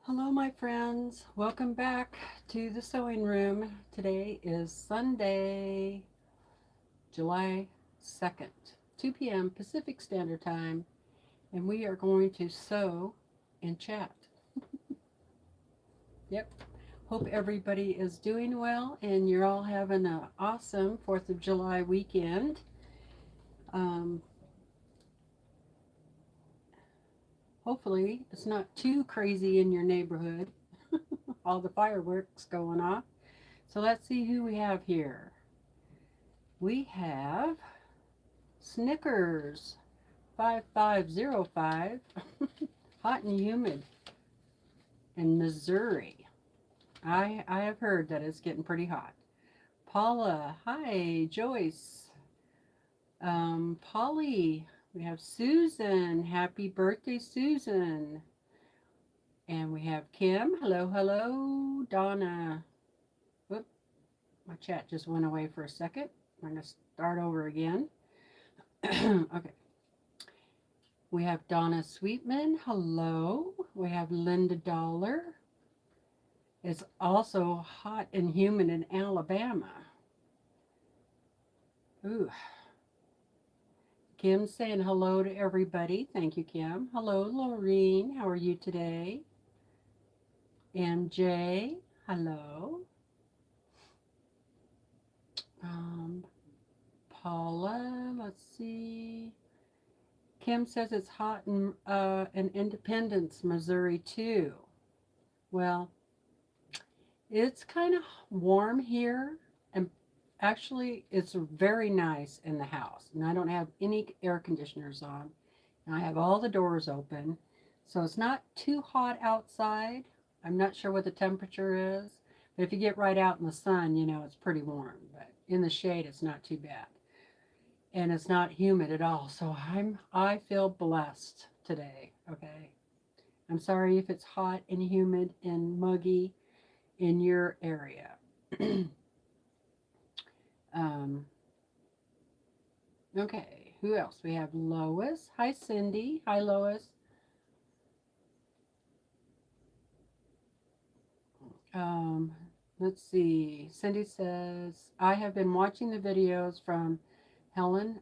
Hello, my friends. Welcome back to the sewing room. Today is Sunday, July 2nd, 2 p.m. Pacific Standard Time, and we are going to sew and chat. Yep. Hope everybody is doing well and you're all having an awesome 4th of July weekend. Um, Hopefully, it's not too crazy in your neighborhood. All the fireworks going off. So let's see who we have here. We have Snickers 5505, hot and humid in Missouri. I have heard that it's getting pretty hot. Paula, hi. Joyce, Polly, we have Susan. Happy birthday, Susan. And we have Kim. Hello, hello. Donna. Whoop, my chat just went away for a second. I'm going to start over again. Okay. We have Donna Sweetman. Hello. We have Linda Dollar. It's also hot and humid in Alabama. Ooh. Kim saying hello to everybody. Thank you, Kim. Hello, Laureen. How are you today? MJ. Hello. Paula. Let's see. Kim says it's hot in Independence, Missouri, too. Well, it's kind of warm here, and actually, it's very nice in the house. And I don't have any air conditioners on, and I have all the doors open, so it's not too hot outside. I'm not sure what the temperature is, but if you get right out in the sun, you know it's pretty warm. But in the shade, it's not too bad. And it's not humid at all. So I feel blessed today. Okay. I'm sorry if it's hot and humid and muggy in your area. Okay. Who else? We have Lois. Hi, Cindy. Hi, Lois. Let's see. Cindy says, I have been watching the videos from Helen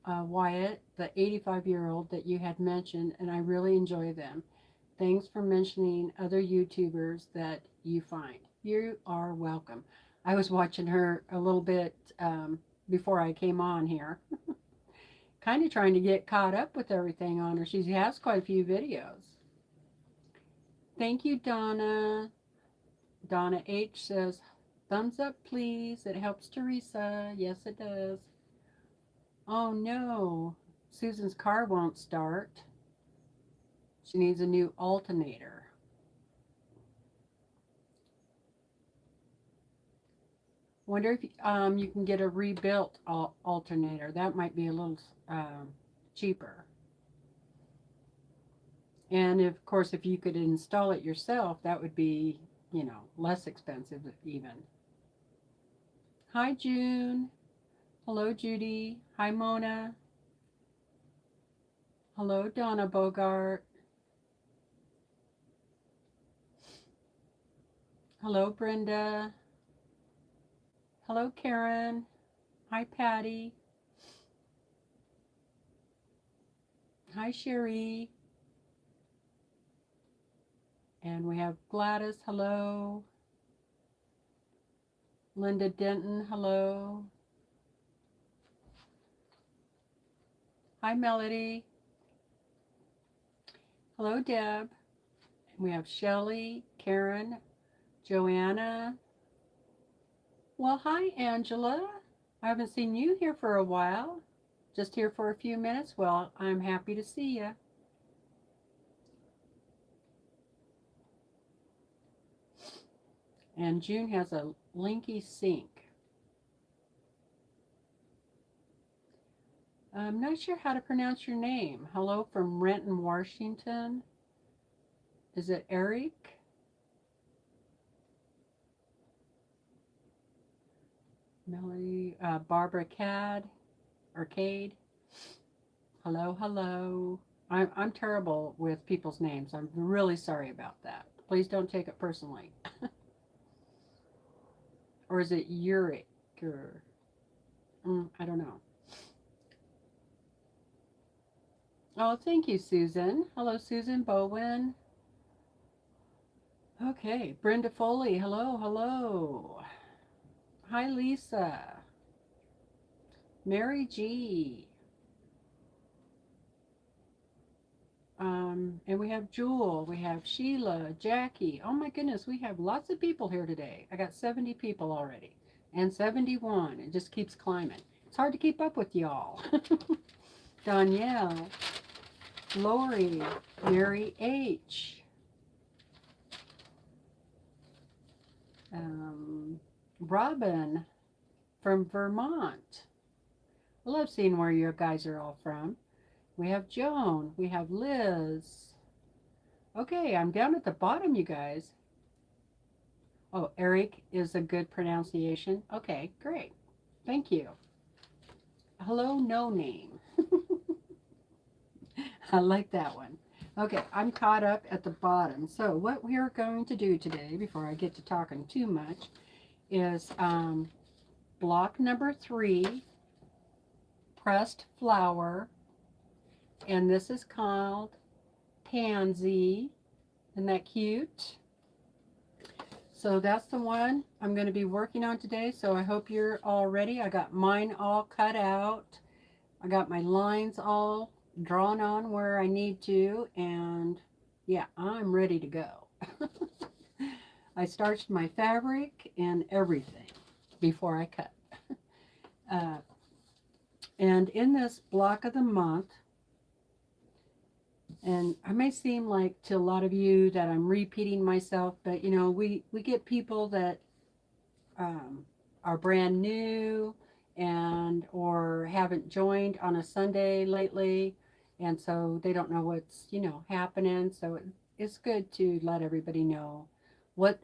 Wyatt, the 85-year-old that you had mentioned, and I really enjoy them. Thanks for mentioning other YouTubers that you find. You are welcome. I was watching her a little bit before I came on here, kind of trying to get caught up with everything on her. She has quite a few videos. Thank you, Donna. Donna H says, thumbs up, please. It helps Teresa. Yes, it does. Oh no, Susan's car won't start. She needs a new alternator. Wonder if you can get a rebuilt alternator. That might be a little cheaper. And of course, if you could install it yourself, that would be, you know, less expensive even. Hi, June. Hello, Judy. Hi, Mona. Hello, Donna Bogart. Hello, Brenda. Hello, Karen. Hi, Patty. Hi, Sherry. And we have Gladys. Hello. Linda Denton. Hello. Hi, Melody. Hello, Deb. We have Shelly, Karen, Joanna. Well, hi, Angela. I haven't seen you here for a while. Just here for a few minutes. Well, I'm happy to see you. And June has a linky sink. I'm not sure how to pronounce your name. Hello from Renton, Washington. Is it Eric? Melody, Barbara Arcade. Hello, hello. I'm terrible with people's names. I'm really sorry about that. Please don't take it personally. Or is it uric? Or, I don't know. Oh, thank you, Susan. Hello, Susan Bowen. Okay, Brenda Foley. Hello, hello. Hi, Lisa. Mary G. And we have Jewel, we have Sheila, Jackie. Oh my goodness, we have lots of people here today. I got 70 people already. And 71. It just keeps climbing. It's hard to keep up with y'all. Danielle, Lori, Mary H. Robin from Vermont. I love seeing where you guys are all from. We have Joan. We have Liz. Okay, I'm down at the bottom, you guys. Oh, Eric is a good pronunciation. Okay, great. Thank you. Hello, no name. I like that one. Okay, I'm caught up at the bottom. So what we are going to do today, before I get to talking too much, is block number 3, pressed flower, and this is called Pansy. Isn't that cute? So that's the one I'm going to be working on today. So I hope you're all ready. I got mine all cut out. I got my lines all drawn on where I need to. And yeah, I'm ready to go. I starched my fabric and everything before I cut. And in this block of the month, and I may seem like to a lot of you that I'm repeating myself, but you know, we get people that are brand new and or haven't joined on a Sunday lately, and so they don't know what's, you know, happening. So it's good to let everybody know what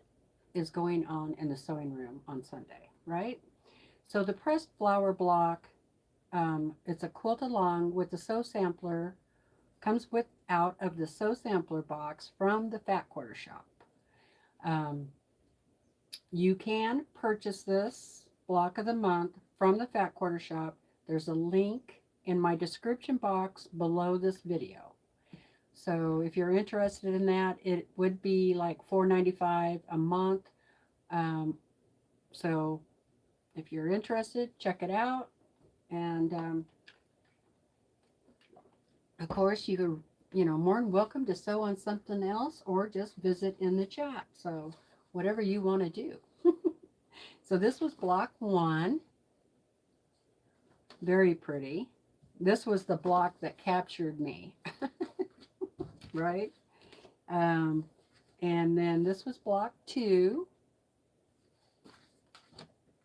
is going on in the sewing room on Sunday, right? So the pressed flower block, it's a quilt along with the sew sampler. Comes with out of the sew sampler box from the Fat Quarter Shop. You can purchase this block of the month from the Fat Quarter Shop. There's a link in my description box below this video. So if you're interested in that, it would be like $4.95 a month. So if you're interested, check it out. And of course, you know, more than welcome to sew on something else or just visit in the chat. So whatever you want to do. So this was block 1. Very pretty. This was the block that captured me. Right? And then this was block 2.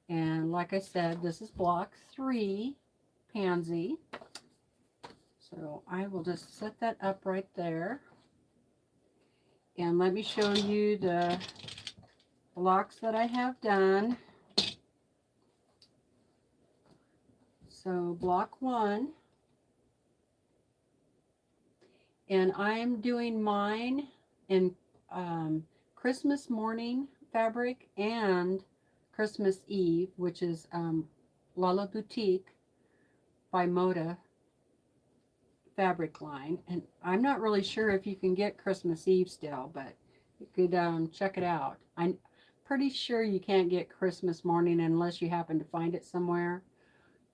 And like I said, this is block 3, Pansy. So I will just set that up right there. And let me show you the blocks that I have done. So block 1. And I'm doing mine in Christmas morning fabric and Christmas Eve, which is Lala Boutique by Moda fabric line. And I'm not really sure if you can get Christmas Eve still, but you could check it out. I'm pretty sure you can't get Christmas morning unless you happen to find it somewhere.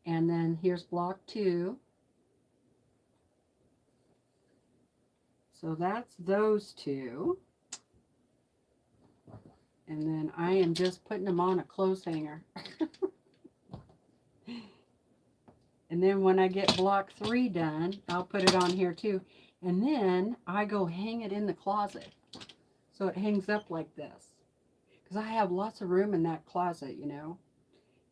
And then here's block 2. So that's those 2. And then I am just putting them on a clothes hanger. And then when I get block 3 done, I'll put it on here too. And then I go hang it in the closet. So it hangs up like this. Because I have lots of room in that closet, you know.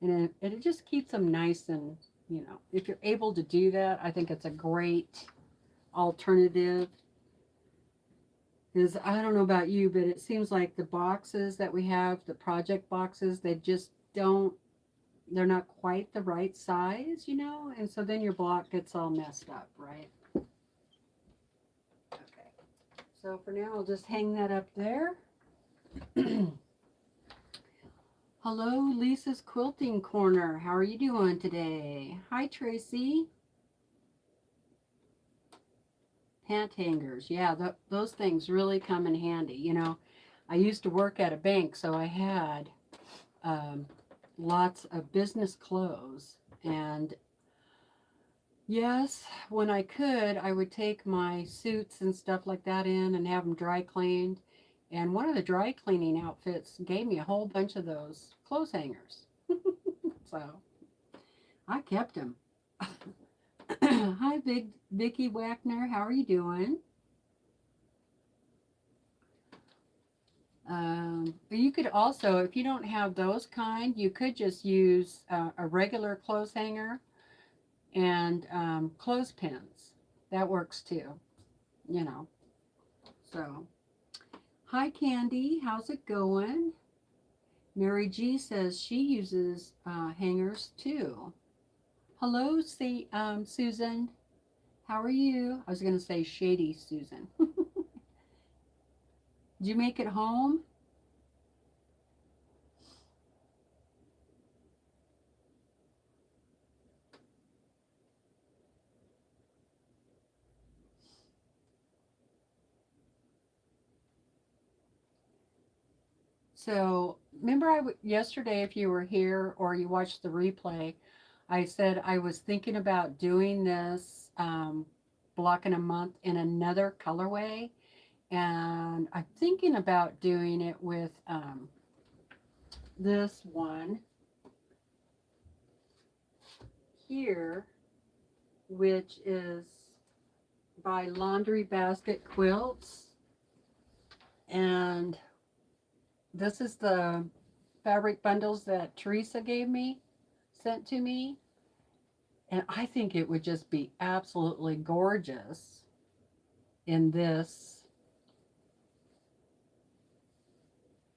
And it just keeps them nice and, you know, if you're able to do that, I think it's a great alternative. Because I don't know about you, but it seems like the boxes that we have, the project boxes, they just don't, they're not quite the right size, you know, and so then your block gets all messed up, right? Okay, so for now I'll just hang that up there. Hello, Lisa's Quilting Corner. How are you doing today? Hi, Tracy. Pant hangers. Yeah, those things really come in handy. You know, I used to work at a bank, so I had um, lots of business clothes. And yes, when I could, I would take my suits and stuff like that in and have them dry cleaned. And one of the dry cleaning outfits gave me a whole bunch of those clothes hangers. So I kept them. Hi, Big Vicky Wagner. How are you doing? You could also, if you don't have those kind, you could just use a regular clothes hanger and clothespins. That works too, you know. So, hi, Candy. How's it going? Mary G says she uses hangers too. Hello, Susan. How are you? I was going to say Shady Susan. Did you make it home? So, remember yesterday, if you were here or you watched the replay, I said I was thinking about doing this block in a month in another colorway. And I'm thinking about doing it with this one here, which is by Laundry Basket Quilts. And this is the fabric bundles that Teresa sent to me. And I think it would just be absolutely gorgeous in this,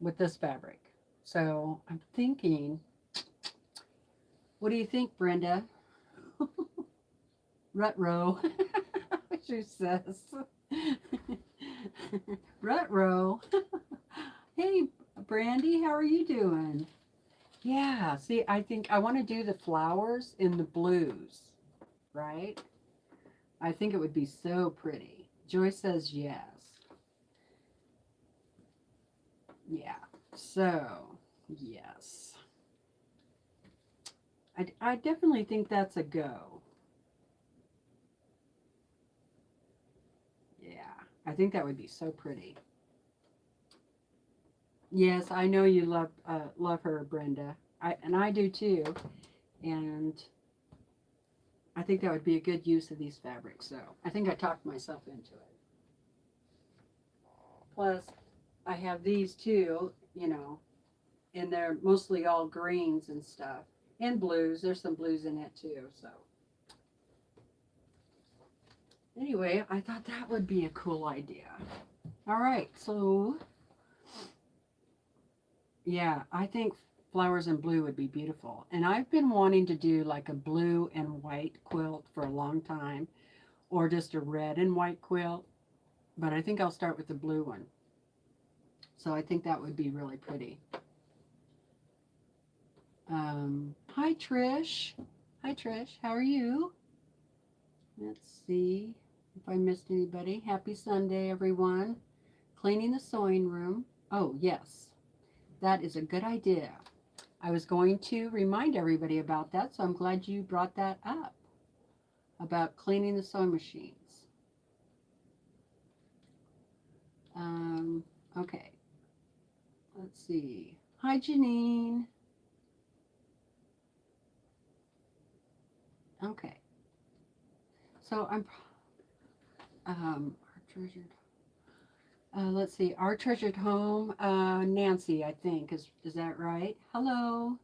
with this fabric. So I'm thinking, what do you think, Brenda? Rutro, she says. Rutro. Hey, Brandy, how are you doing? Yeah, see, I think I want to do the flowers in the blues, right? I think it would be so pretty. Joyce says yes. Yeah, so yes. I definitely think that's a go. Yeah, I think that would be so pretty. Yes, I know you love her, Brenda. I do too. And I think that would be a good use of these fabrics. So I think I talked myself into it. Plus, I have these too, you know, and they're mostly all greens and stuff. And blues. There's some blues in it too. So anyway, I thought that would be a cool idea. All right, so yeah, I think flowers in blue would be beautiful. And I've been wanting to do like a blue and white quilt for a long time, or just a red and white quilt. But I think I'll start with the blue one. So I think that would be really pretty. Hi, Trish. Hi, Trish. How are you? Let's see if I missed anybody. Happy Sunday, everyone. Cleaning the sewing room. Oh, yes. That is a good idea. I was going to remind everybody about that, so I'm glad you brought that up, about cleaning the sewing machines. Okay. Let's see. Hi, Janine. Okay. So I'm, our treasured, let's see, our treasured home, Nancy, I think, is that right? Hello.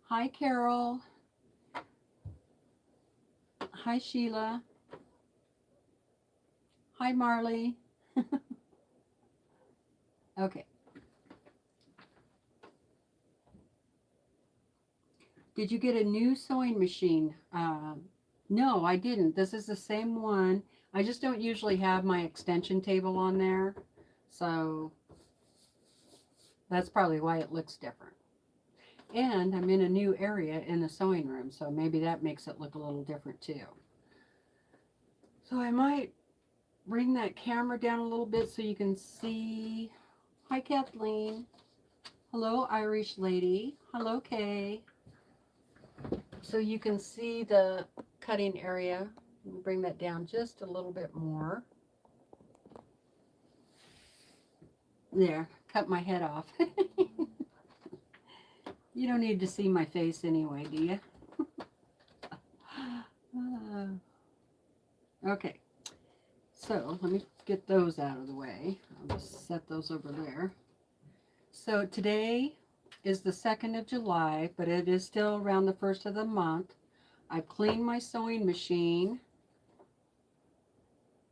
Hi, Carol. Hi, Sheila. Hi, Marley. Okay. Did you get a new sewing machine? No, I didn't. This is the same one. I just don't usually have my extension table on there. So That's probably why it looks different. And I'm in a new area in the sewing room, so maybe that makes it look a little different too. So I might bring that camera down a little bit so you can see. Hi, Kathleen. Hello, Irish lady. Hello, Kay. So you can see the cutting area. Bring that down just a little bit more. There, cut my head off. You don't need to see my face anyway, do you? Okay, so let me get those out of the way. I'll just set those over there. So today is the 2nd of July, but it is still around the 1st of the month. I cleaned my sewing machine.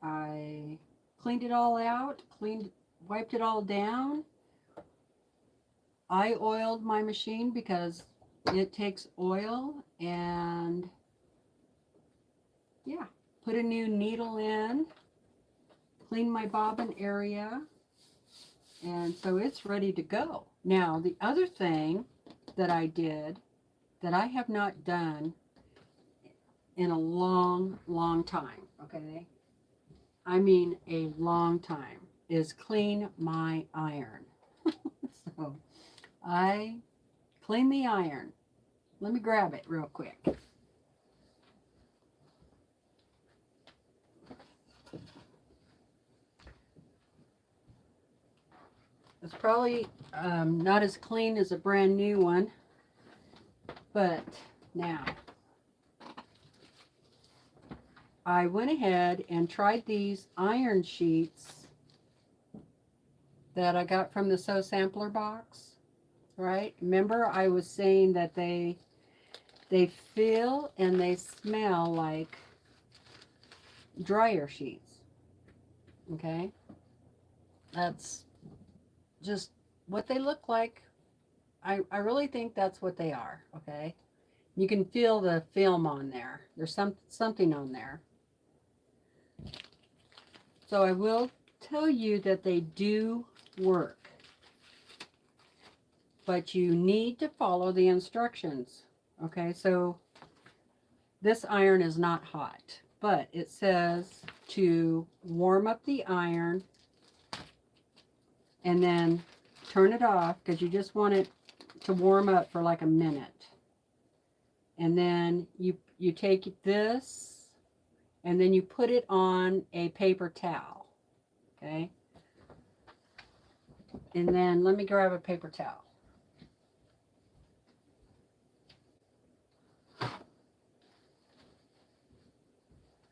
I cleaned it all out, wiped it all down. I oiled my machine because it takes oil, and yeah, put a new needle in, cleaned my bobbin area, and so it's ready to go. Now, the other thing that I did that I have not done in a long, long time, okay? I mean a long time, is clean my iron. So I clean the iron. Let me grab it real quick. It's probably not as clean as a brand new one, but now I went ahead and tried these iron sheets that I got from the Sew Sampler box, right? Remember I was saying that they feel and they smell like dryer sheets, okay? That's just what they look like. I really think that's what they are, okay? You can feel the film on there. There's something on there. So I will tell you that they do work, but you need to follow the instructions. Okay, so this iron is not hot, but it says to warm up the iron and then turn it off, because you just want it to warm up for like a minute. And then you take this and then you put it on a paper towel, okay? And then let me grab a paper towel.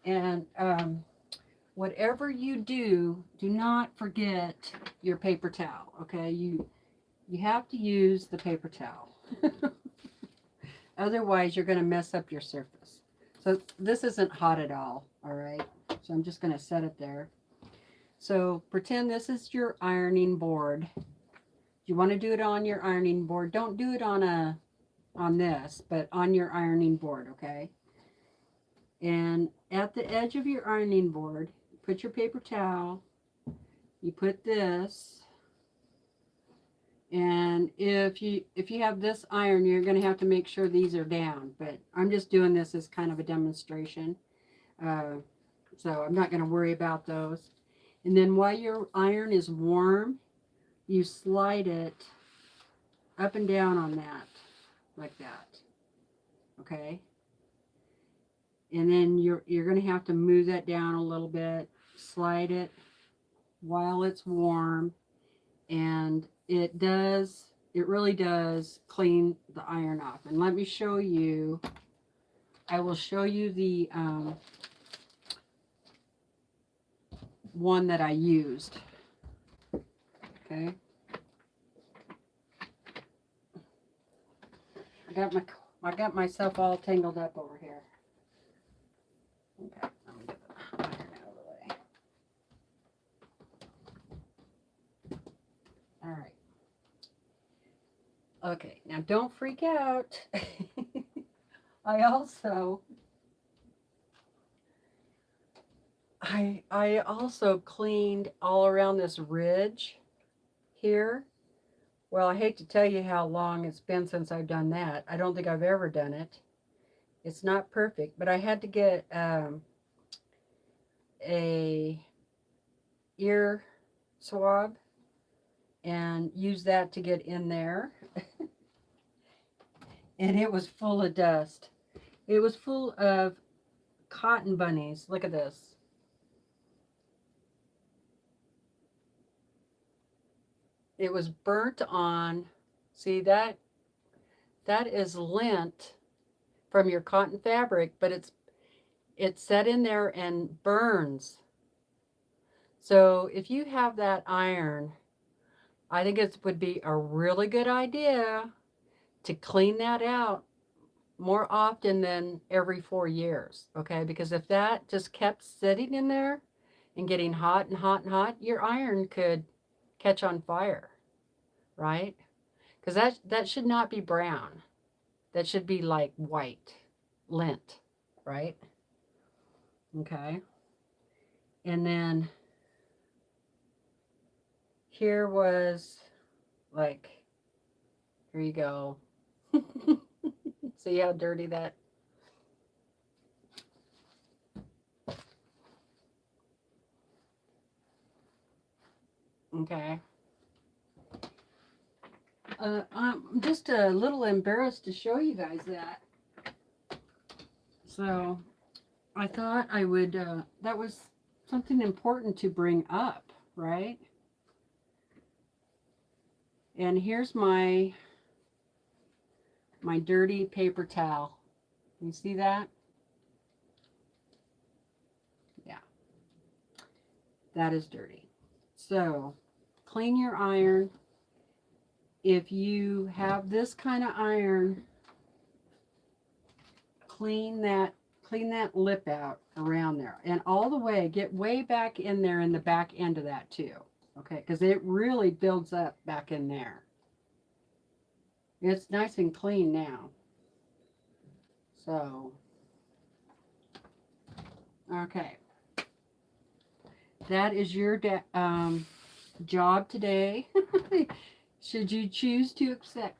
And whatever you do, do not forget your paper towel, okay? You have to use the paper towel. Otherwise, you're going to mess up your surface. So this isn't hot at all right? So I'm just going to set it there. So pretend this is your ironing board. You want to do it on your ironing board. Don't do it on this, but on your ironing board, okay? And at the edge of your ironing board, put your paper towel. You put this. And if you have this iron, you're going to have to make sure these are down. But I'm just doing this as kind of a demonstration. So I'm not going to worry about those. And then while your iron is warm, you slide it up and down on that, like that. Okay? And then you're going to have to move that down a little bit, slide it while it's warm, and it really does clean the iron off. And let me show you, I will show you the one that I used. Okay. I got myself all tangled up over here. Okay, let me get the iron out of the way. All right. Okay, now don't freak out. I also cleaned all around this ridge here Well, I hate to tell you how long it's been since I've done that. I don't think I've ever done it. It's not perfect, but I had to get a ear swab and use that to get in there. And it was full of dust. It was full of cotton bunnies. Look at this. It was burnt on. See that? That is lint from your cotton fabric, but it's set in there and burns. So if you have that iron, I think it would be a really good idea to clean that out more often than every 4 years, okay? Because if that just kept sitting in there and getting hot and hot and hot, your iron could catch on fire, right? Because that should not be brown. That should be like white lint, right? Okay. And then here was like, here you go. See how dirty that? Okay. I'm just a little embarrassed to show you guys that. So I thought I would, that was something important to bring up, right? And here's my dirty paper towel. You see that? Yeah, that is dirty. So clean your iron. If you have this kind of iron, clean that lip out around there and all the way, get way back in there in the back end of that too. Okay, because it really builds up back in there. It's nice and clean now. So, okay. That is your job today. Should you choose to accept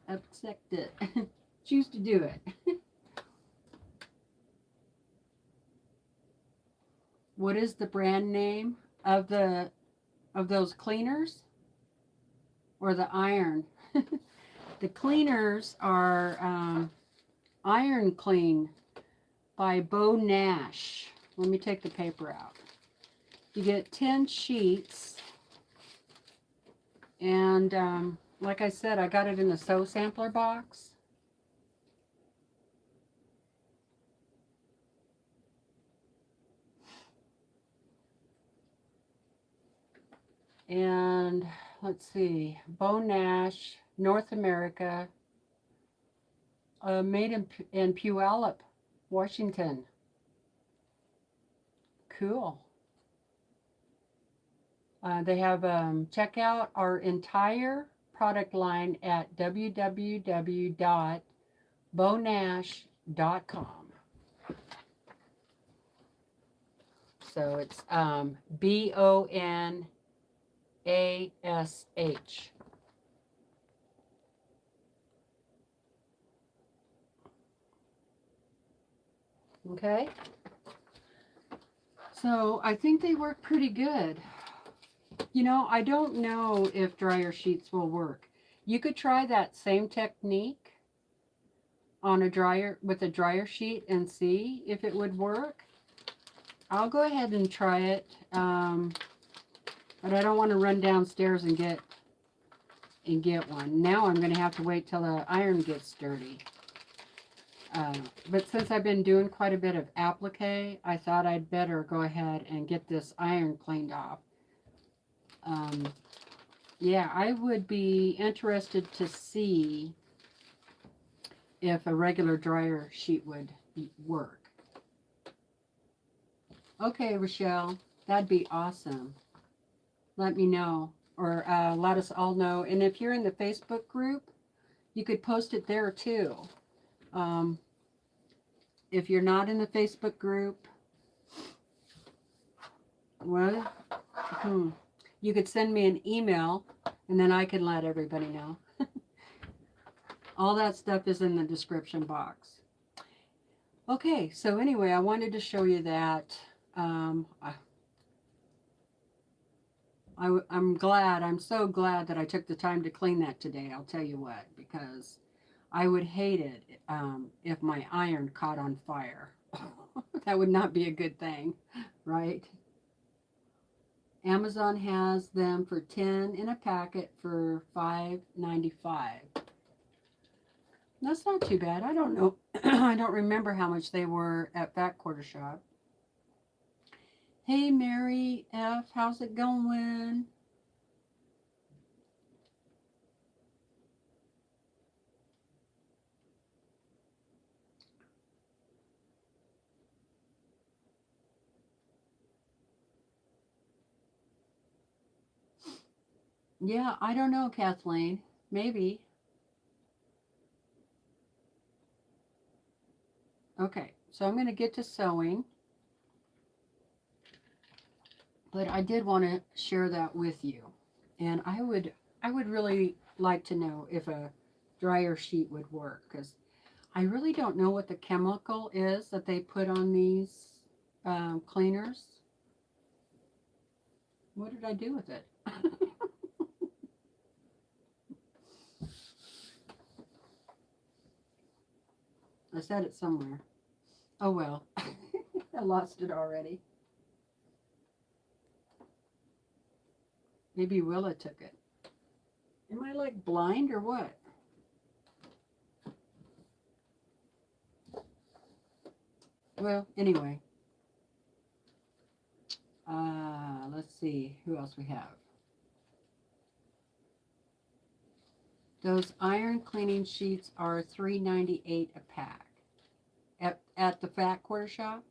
it. Choose to do it. What is the brand name of those cleaners? Or the iron? The cleaners are Iron Clean by Bo Nash. Let me take the paper out. You get 10 sheets. And like I said, I got it in a sew sampler box. And let's see, Bo Nash, North America, made in Puyallup, Washington. Cool. They have check out our entire product line at www.bonash.com. So it's BONASH. Okay. So I think they work pretty good. You know, I don't know if dryer sheets will work. You could try that same technique on a dryer with a dryer sheet and see if it would work. I'll go ahead and try it, but I don't want to run downstairs and get one. Now I'm going to have to wait till the iron gets dirty. But since I've been doing quite a bit of applique, I thought I'd better go ahead and get this iron cleaned off. Yeah, I would be interested to see if a regular dryer sheet would work. Okay, Rochelle, that'd be awesome. Let me know, or let us all know. And if you're in the Facebook group, you could post it there too. If you're not in the Facebook group, well, you could send me an email, and then I can let everybody know. All that stuff is in the description box. Okay, so anyway, I wanted to show you that. Um, I, I'm so glad that I took the time to clean that today. I'll tell you what, because I would hate it if my iron caught on fire. That would not be a good thing, right? Amazon has them for 10 in a packet for $5.95. That's not too bad. I don't know. I don't remember how much they were at Fat Quarter Shop. Hey, Mary F., how's it going? Yeah, I don't know, Kathleen. Maybe. Okay, so I'm going to get to sewing. But I did want to share that with you. And I would really like to know if a dryer sheet would work, because I really don't know what the chemical is that they put on these cleaners. What did I do with it? I said it somewhere. Oh well, I lost it already. Maybe Willa took it. Am I like blind or what? Well, anyway. Let's see who else we have. Those iron cleaning sheets are $3.98 a pack at the Fat Quarter Shop.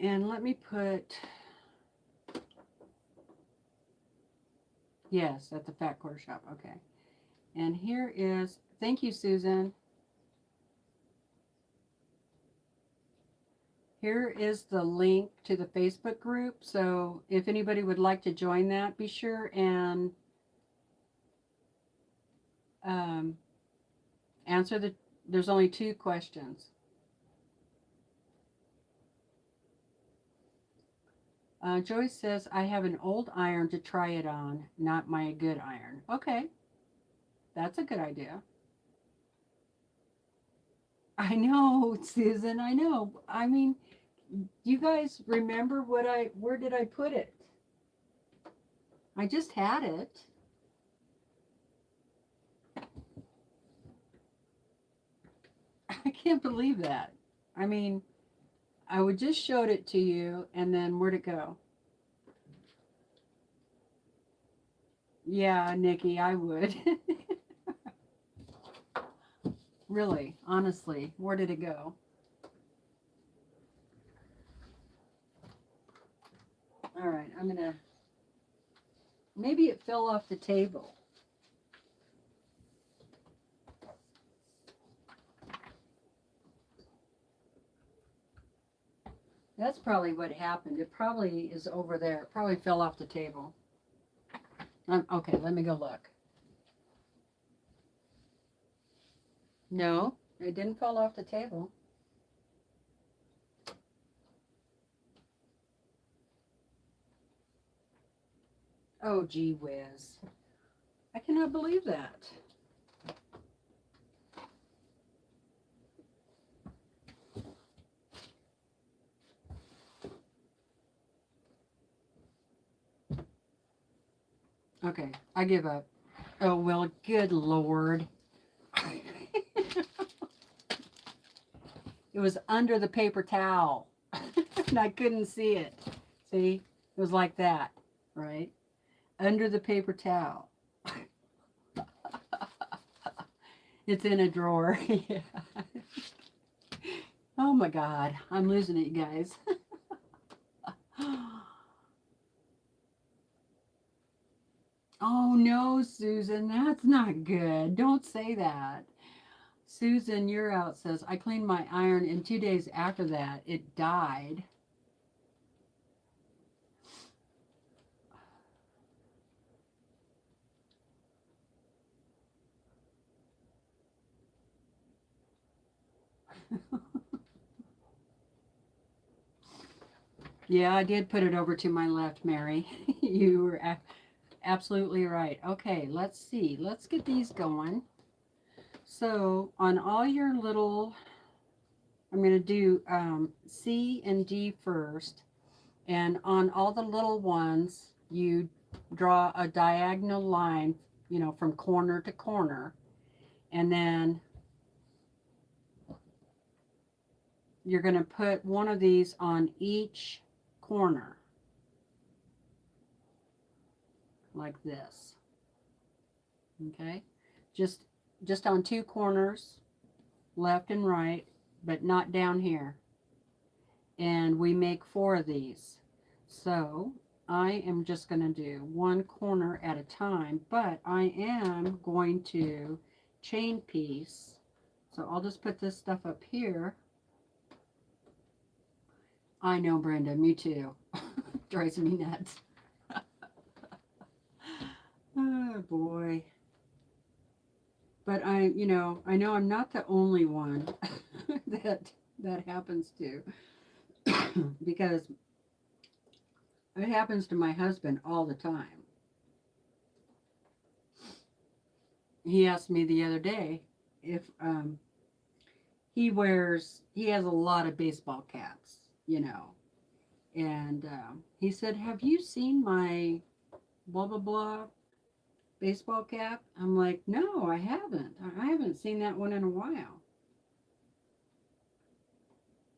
And let me put, yes, at the Fat Quarter Shop. Okay. And here is, thank you, Susan. Here is the link to the Facebook group. So if anybody would like to join that, be sure and answer there's only 2 questions. Joyce says, I have an old iron to try it on, not my good iron. Okay, that's a good idea. I know, Susan, I know. I mean, you guys remember where did I put it? I just had it. I can't believe that. I mean, I would just showed it to you, and then where'd it go? Yeah, Nikki, I would. Really, honestly, where did it go? All right, I'm gonna, maybe it fell off the table. That's probably what happened. It probably is over there. It probably fell off the table. Okay, let me go look. No, it didn't fall off the table. Oh, gee whiz. I cannot believe that. Okay, I give up. Oh, well, good Lord. It was under the paper towel. And I couldn't see it. See? It was like that, right? Under the paper towel. It's in a drawer. Yeah. Oh my God. I'm losing it, you guys. Oh no, Susan, that's not good. Don't say that. Susan, you're out says, I cleaned my iron and 2 days after that, it died. Yeah, I did put it over to my left, Mary. You were absolutely right. Okay, let's see. Let's get these going. So on all your little, I'm going to do C and D first. And on all the little ones, you draw a diagonal line, you know, from corner to corner. And then you're going to put one of these on each corner, like this. Okay, just on two corners, left and right, but not down here. And we make 4 of these. So I am just going to do one corner at a time, but I am going to chain piece. So I'll just put this stuff up here. I know, Brenda, me too. Drives me nuts. Oh boy. But I know I'm not the only one that happens to. Because it happens to my husband all the time. He asked me the other day if he has a lot of baseball caps, and he said, "Have you seen my blah blah blah baseball cap?" I'm like, "No, I haven't. I haven't seen that one in a while."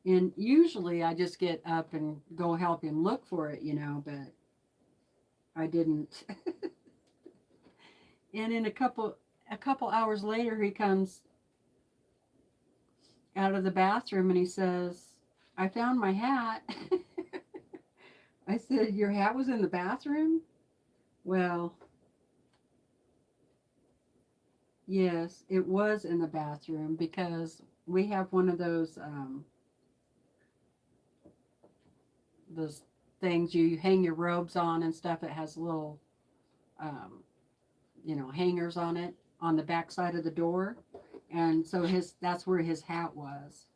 And usually I just get up and go help him look for it, but I didn't. And in a couple hours later, he comes out of the bathroom and he says, "I found my hat." I said, "Your hat was in the bathroom?" Well, yes, it was in the bathroom because we have one of those things you hang your robes on and stuff. It has little um, hangers on it on the back side of the door. And so that's where his hat was.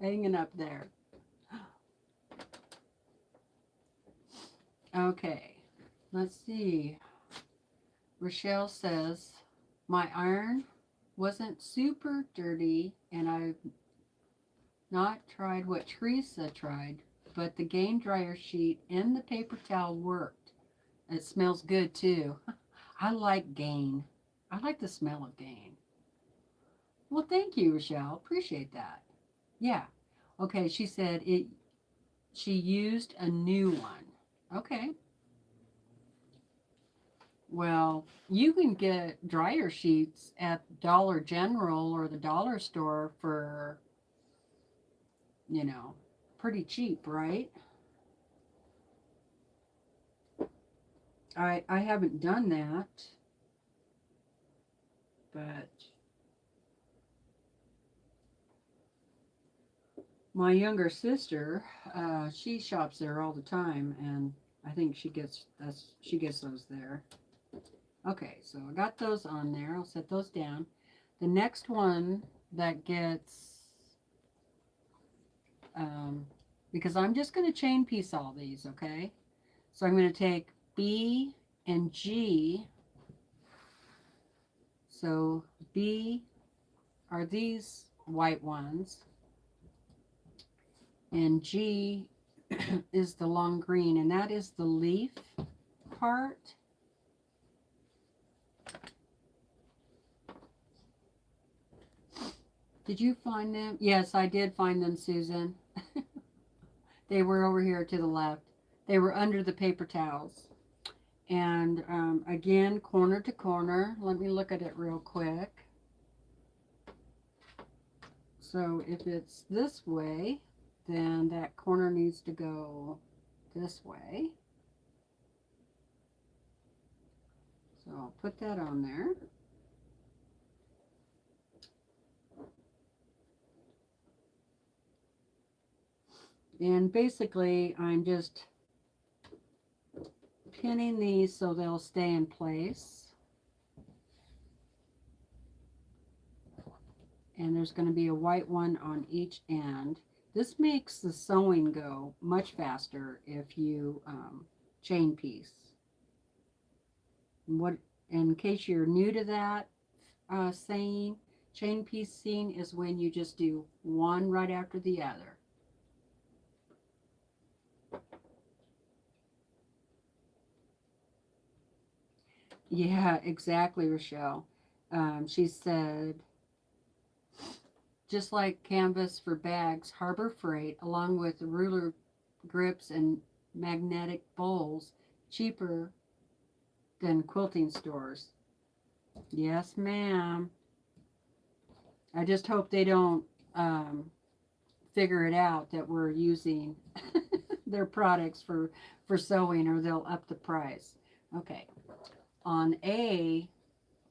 Hanging up there. Okay, let's see. Rochelle says, "My iron wasn't super dirty and I've not tried what Teresa tried, but the Gain dryer sheet and the paper towel worked. It smells good too." I like Gain. I like the smell of Gain. Well, thank you, Rochelle. Appreciate that. Yeah. Okay, she said she used a new one. Okay. Well, you can get dryer sheets at Dollar General or the dollar store for, pretty cheap, right? I haven't done that, but my younger sister, she shops there all the time, and I think she gets those there. Okay, so I got those on there. I'll set those down. The next one that gets, because I'm just going to chain piece all these, okay? So I'm going to take B and G. So B are these white ones, and G is the long green, and that is the leaf part. Did you find them? Yes, I did find them, Susan. They were over here to the left. They were under the paper towels. And again, corner to corner. Let me look at it real quick. So if it's this way, then that corner needs to go this way. So I'll put that on there. And basically, I'm just pinning these so they'll stay in place. And there's going to be a white one on each end. This makes the sewing go much faster if you chain piece. And what, in case you're new to that saying, chain piecing is when you just do one right after the other. Yeah, exactly, Rochelle. She said, just like canvas for bags, Harbor Freight, along with ruler grips and magnetic bowls, cheaper than quilting stores. Yes, ma'am. I just hope they don't figure it out that we're using their products for sewing, or they'll up the price. Okay. On A,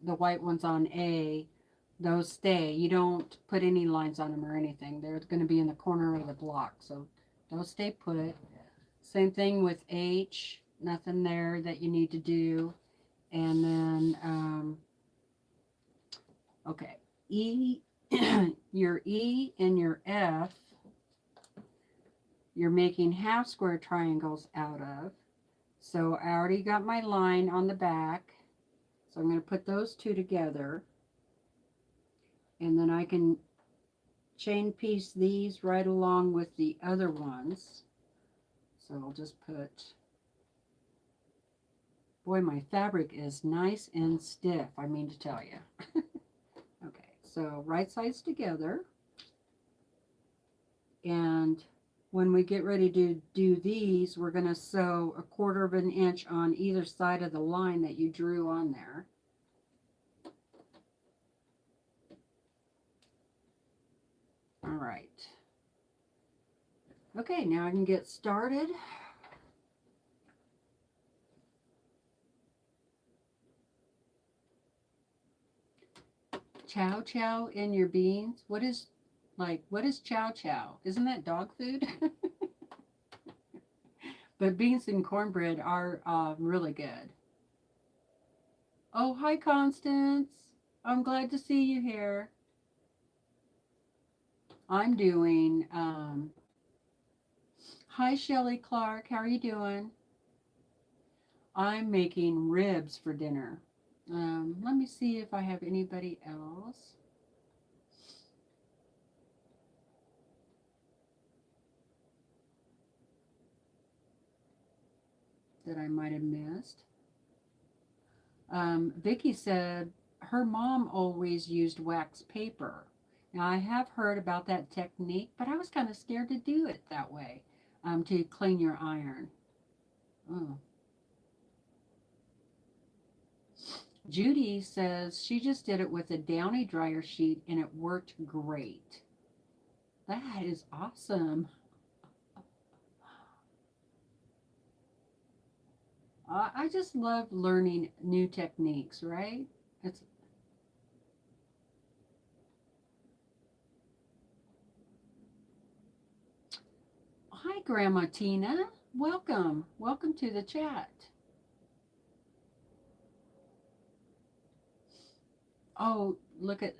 the white ones on A, those stay. You don't put any lines on them or anything. They're going to be in the corner of the block, so those stay put. Same thing with H. Nothing there that you need to do. And then, okay, E, your E and your F, you're making half square triangles out of. So I already got my line on the back. So I'm going to put those two together. And then I can chain piece these right along with the other ones. So I'll just put, boy, my fabric is nice and stiff, I mean to tell you. Okay, so right sides together. And when we get ready to do these, we're going to sew 1/4 of an inch on either side of the line that you drew on there. All right. Okay, now I can get started. Chow chow in your beans? What is chow chow? Isn't that dog food? But beans and cornbread are really good. Oh, hi, Constance. I'm glad to see you here. I'm doing, hi, Shelley Clark. How are you doing? I'm making ribs for dinner. Let me see if I have anybody else. That I might have missed. Vicky said her mom always used wax paper. Now, I have heard about that technique, but I was kind of scared to do it that way, to clean your iron. Oh. Judy says she just did it with a downy dryer sheet and it worked great. That is awesome. I just love learning new techniques, right? It's Hi, Grandma Tina. Welcome. Welcome to the chat. Oh, look at,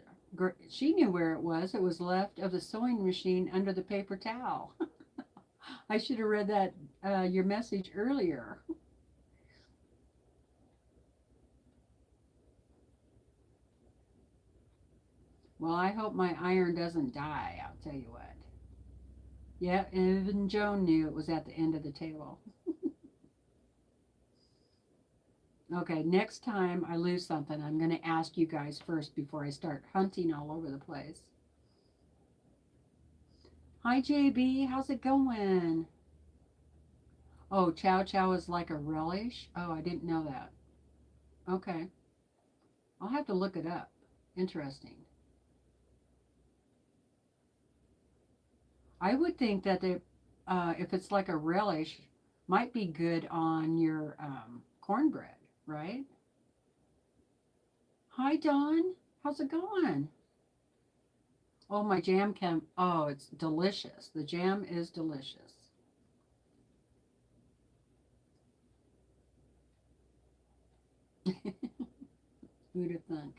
she knew where it was. It was left of the sewing machine under the paper towel. I should have read that, your message earlier. Well, I hope my iron doesn't die, I'll tell you what. Yeah, even Joan knew it was at the end of the table. Okay, next time I lose something, I'm going to ask you guys first before I start hunting all over the place. Hi, JB. How's it going? Oh, chow chow is like a relish? Oh, I didn't know that. Okay. I'll have to look it up. Interesting. I would think that if it's like a relish, might be good on your cornbread, right? Hi, Dawn. How's it going? Oh, my jam can. Oh, it's delicious. The jam is delicious. Who'd have thunk?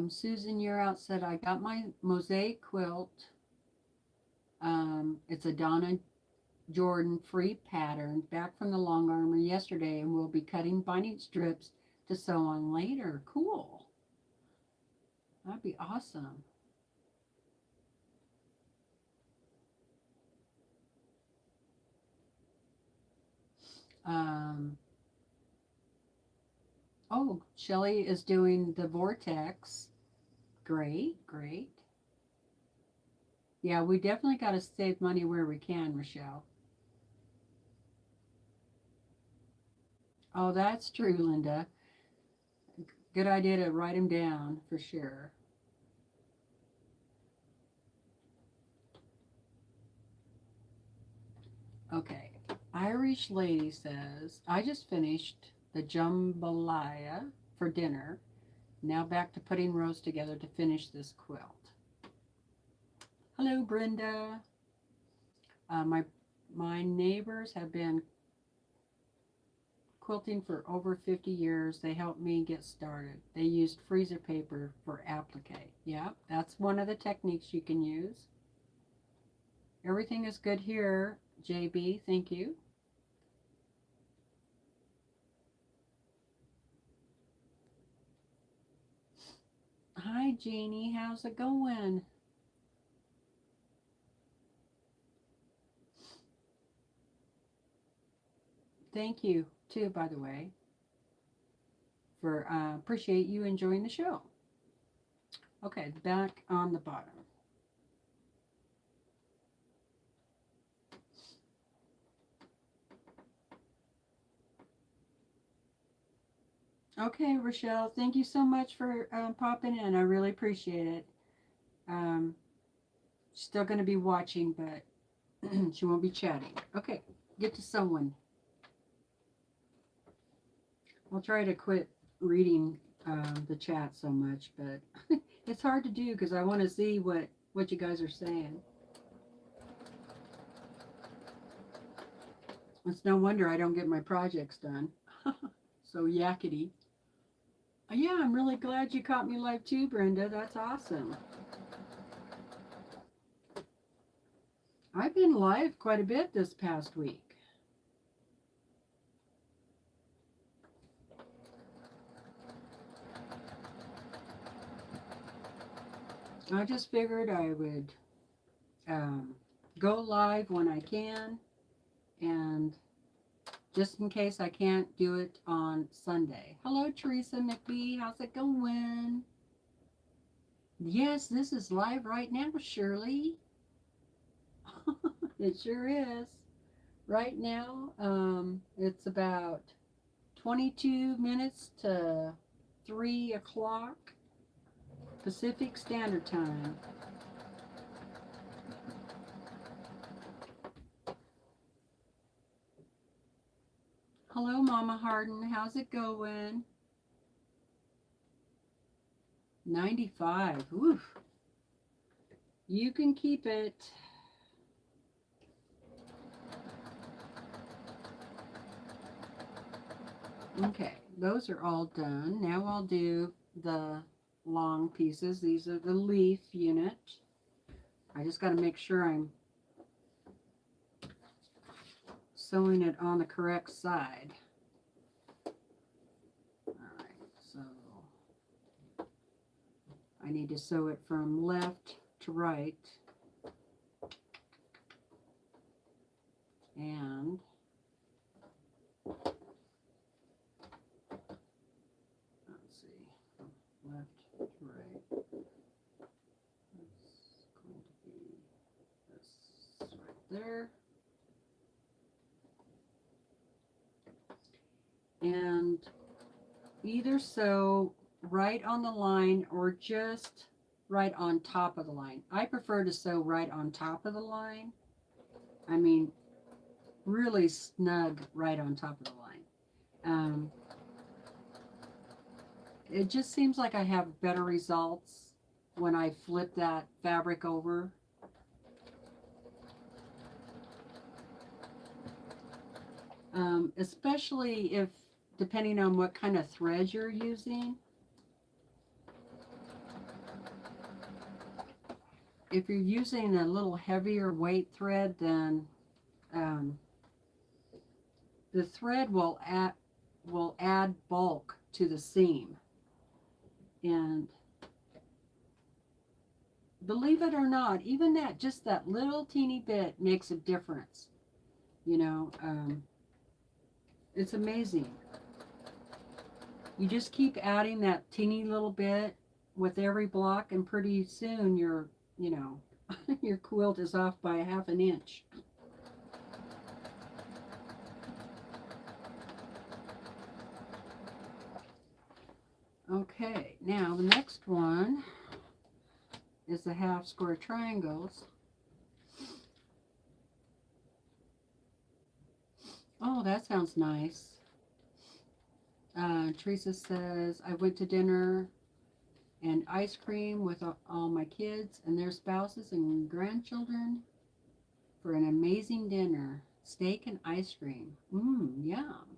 Susan Year Out said, I got my mosaic quilt. It's a Donna Jordan free pattern back from the Longarm yesterday, and we'll be cutting binding strips to sew on later. Cool. That'd be awesome. Um, oh, Shelly is doing the vortex. Great, great. Yeah, we definitely got to save money where we can, Rochelle. Oh, that's true, Linda. Good idea to write them down for sure. Okay. Irish Lady says, I just finished the jambalaya for dinner. Now back to putting rows together to finish this quilt. Hello, Brenda. My neighbors have been quilting for over 50 years. They helped me get started. They used freezer paper for applique. Yeah, that's one of the techniques you can use. Everything is good here, JB. Thank you. Hi, Jeannie. How's it going? Thank you, too, by the way, for appreciate you enjoying the show. Okay, back on the bottom. Okay, Rochelle, thank you so much for popping in. I really appreciate it. Um, Still going to be watching, but she won't be chatting. Okay, get to someone. I'll try to quit reading the chat so much, but it's hard to do because I want to see what you guys are saying. It's no wonder I don't get my projects done. So yakety. Yeah, I'm really glad you caught me live too, Brenda. That's awesome. I've been live quite a bit this past week. I just figured I would go live when I can, and just in case I can't do it on Sunday. Hello, Teresa McBee. How's it going? Yes, this is live right now, Shirley. It sure is. Right now, it's about 22 minutes to 3 o'clock Pacific Standard Time. Hello, Mama Harden. How's it going? 95. Oof. You can keep it. Okay, those are all done. Now I'll do the long pieces. These are the leaf unit. I just got to make sure I'm sewing it on the correct side. All right, so I need to sew it from left to right. And let's see, left to right. It's going to be this right there. And either sew right on the line or just right on top of the line. I prefer to sew right on top of the line. I mean, really snug right on top of the line. It just seems like I have better results when I flip that fabric over. Especially if, depending on what kind of thread you're using. if you're using a little heavier weight thread, then the thread will add bulk to the seam. And believe it or not, even that, just that little teeny bit makes a difference. You know, it's amazing. You just keep adding that teeny little bit with every block, and pretty soon your, you know, your quilt is off by a half an inch. Okay, now the next one is the half square triangles. Oh, that sounds nice. Teresa says, I went to dinner and ice cream with all my kids and their spouses and grandchildren for an amazing dinner. Steak and ice cream. Yum.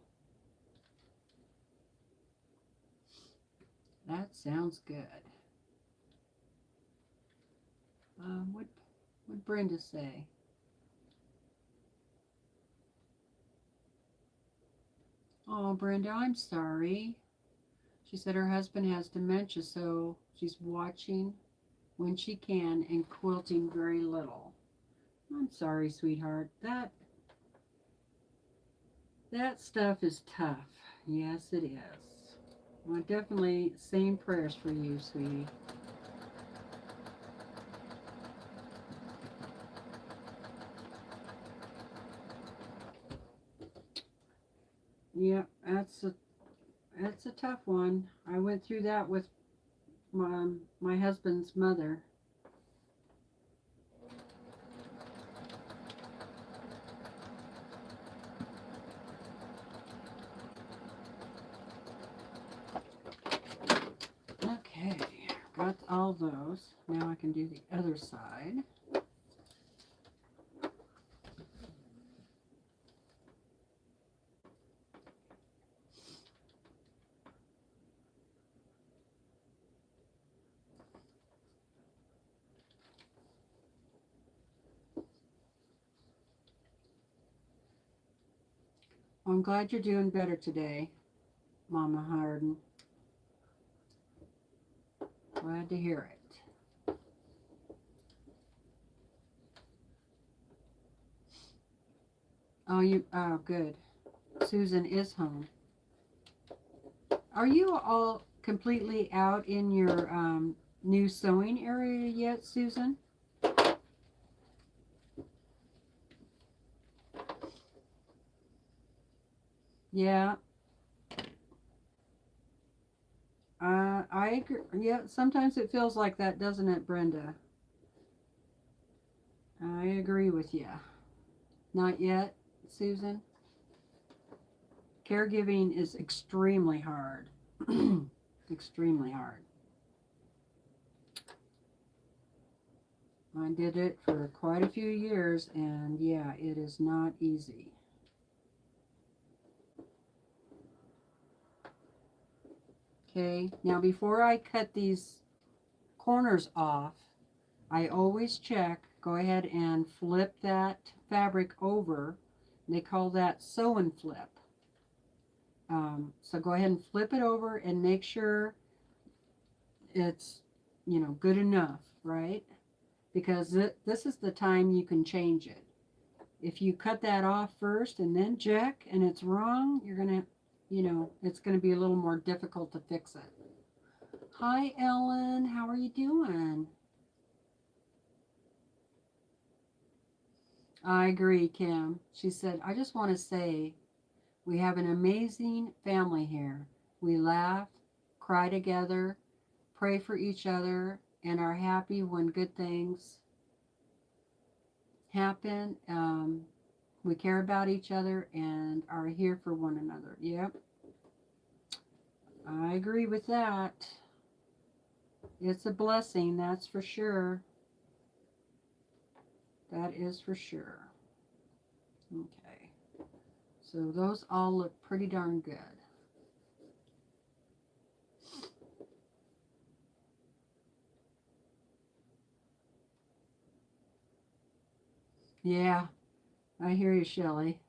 That sounds good. What'd Brenda say? Oh, Brenda, I'm sorry. She said her husband has dementia, so she's watching when she can and quilting very little. I'm sorry, sweetheart. That stuff is tough. Yes, it is. Well, definitely same prayers for you, sweetie. Yep, that's a tough one. I went through that with my husband's mother. Okay, got all those. Now I can do the other side. I'm glad you're doing better today, Mama Harden. Glad to hear it. Oh, good. Susan is home. Are you all completely out in your new sewing area yet, Susan? Yeah. I agree. Yeah, sometimes it feels like that, doesn't it, Brenda? I agree with you. Not yet, Susan? Caregiving is extremely hard. Extremely hard. I did it for quite a few years, and yeah, it is not easy. Okay, now before I cut these corners off, I always check, go ahead and flip that fabric over. They call that sew and flip. So go ahead and flip it over and make sure it's, you know, good enough, right? Because this is the time you can change it. If you cut that off first and then check and it's wrong, you're going to, you know, it's going to be a little more difficult to fix it. Hi, Ellen. How are you doing? I agree, Kim. She said, I just want to say we have an amazing family here. We laugh, cry together, pray for each other, and are happy when good things happen. We care about each other and are here for one another. Yep. I agree with that. It's a blessing, that's for sure. That is for sure. Okay. So those all look pretty darn good. Yeah, I hear you, Shelley.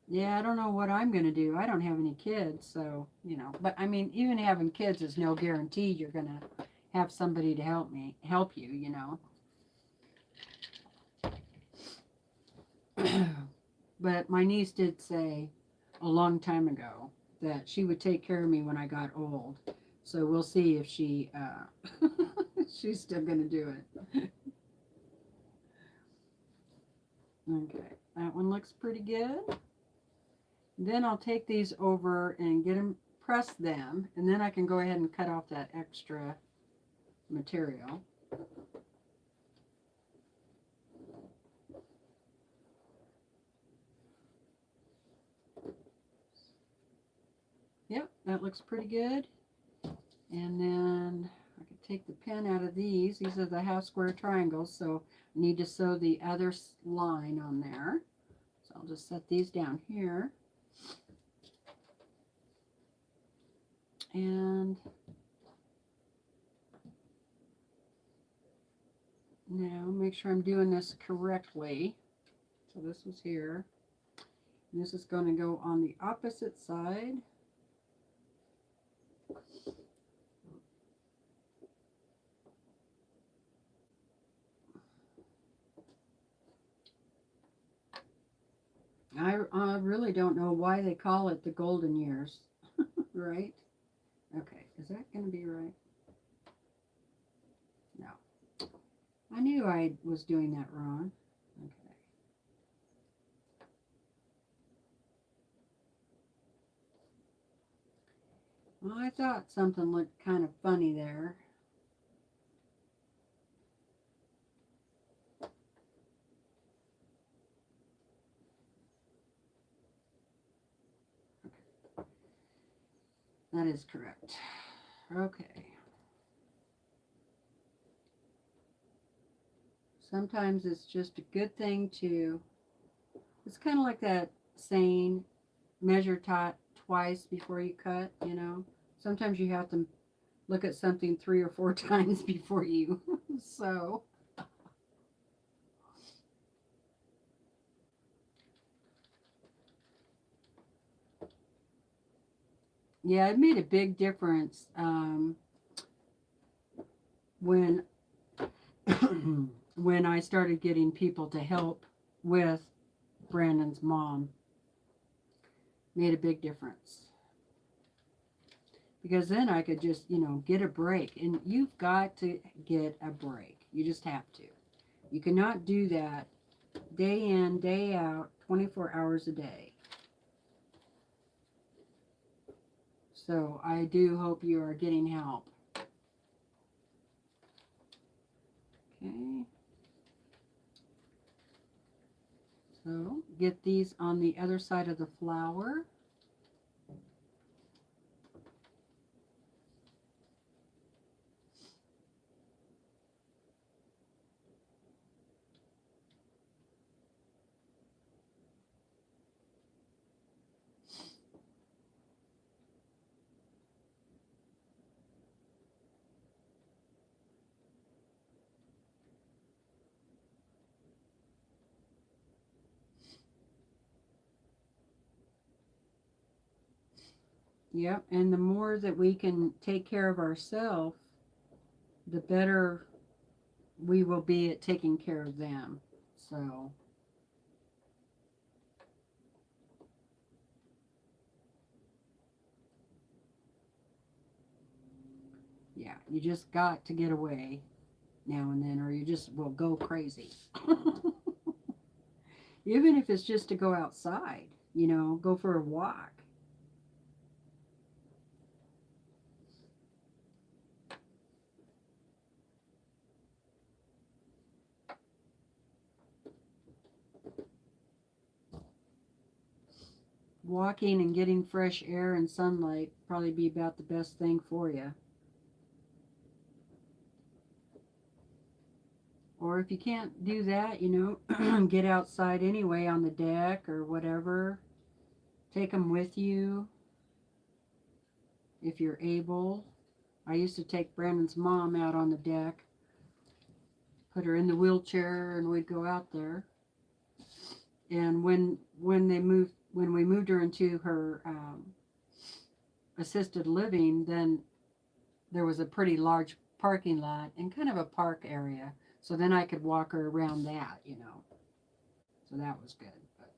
Yeah, I don't know what I'm going to do. I don't have any kids, so, you know. But, I mean, even having kids is no guarantee you're going to have somebody to help you, you know. But my niece did say a long time ago that she would take care of me when I got old. So we'll see if she's still going to do it. Okay, that one looks pretty good. Then I'll take these over and get them, press them, and then I can go ahead and cut off that extra material. Yep, that looks pretty good. And then I can take the pen out of these. These are the half square triangles, so I need to sew the other line on there. So I'll just set these down here. And now make sure I'm doing this correctly. So this was here. And this is going to go on the opposite side. I really don't know why they call it the golden years, right? Okay, is that going to be right? No. I knew I was doing that wrong. Okay. Well, I thought something looked kind of funny there. That is correct. Okay. Sometimes it's just a good thing to, it's kind of like that saying, measure twice before you cut, you know. Sometimes you have to look at something 3 or 4 times before you sew. Yeah, it made a big difference when when I started getting people to help with Brandon's mom. Made a big difference. Because then I could just, you know, get a break. And you've got to get a break. You just have to. You cannot do that day in, day out, 24 hours a day. So I do hope you are getting help. Okay. So get these on the other side of the flower. Yep, and the more that we can take care of ourselves, the better we will be at taking care of them. So, yeah, you just got to get away now and then, or you just will go crazy. Even if it's just to go outside, you know, go for a walk. Walking and getting fresh air and sunlight probably be about the best thing for you. Or if you can't do that, you know, get outside anyway on the deck or whatever. Take them with you if you're able. I used to take Brandon's mom out on the deck put her in the wheelchair, and we'd go out there. And when we moved her into her assisted living, then there was a pretty large parking lot and kind of a park area. So then I could walk her around that, you know. So that was good. But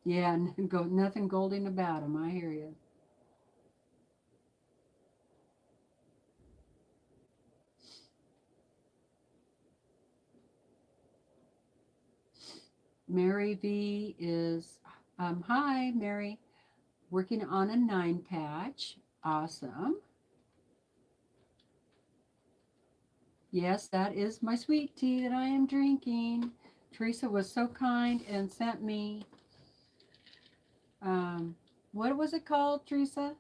yeah, nothing golden about them. I hear you. Mary V is, hi, Mary. Working on a 9 patch. Awesome. Yes, that is my sweet tea that I am drinking. Teresa was so kind and sent me, um, what was it called, Teresa?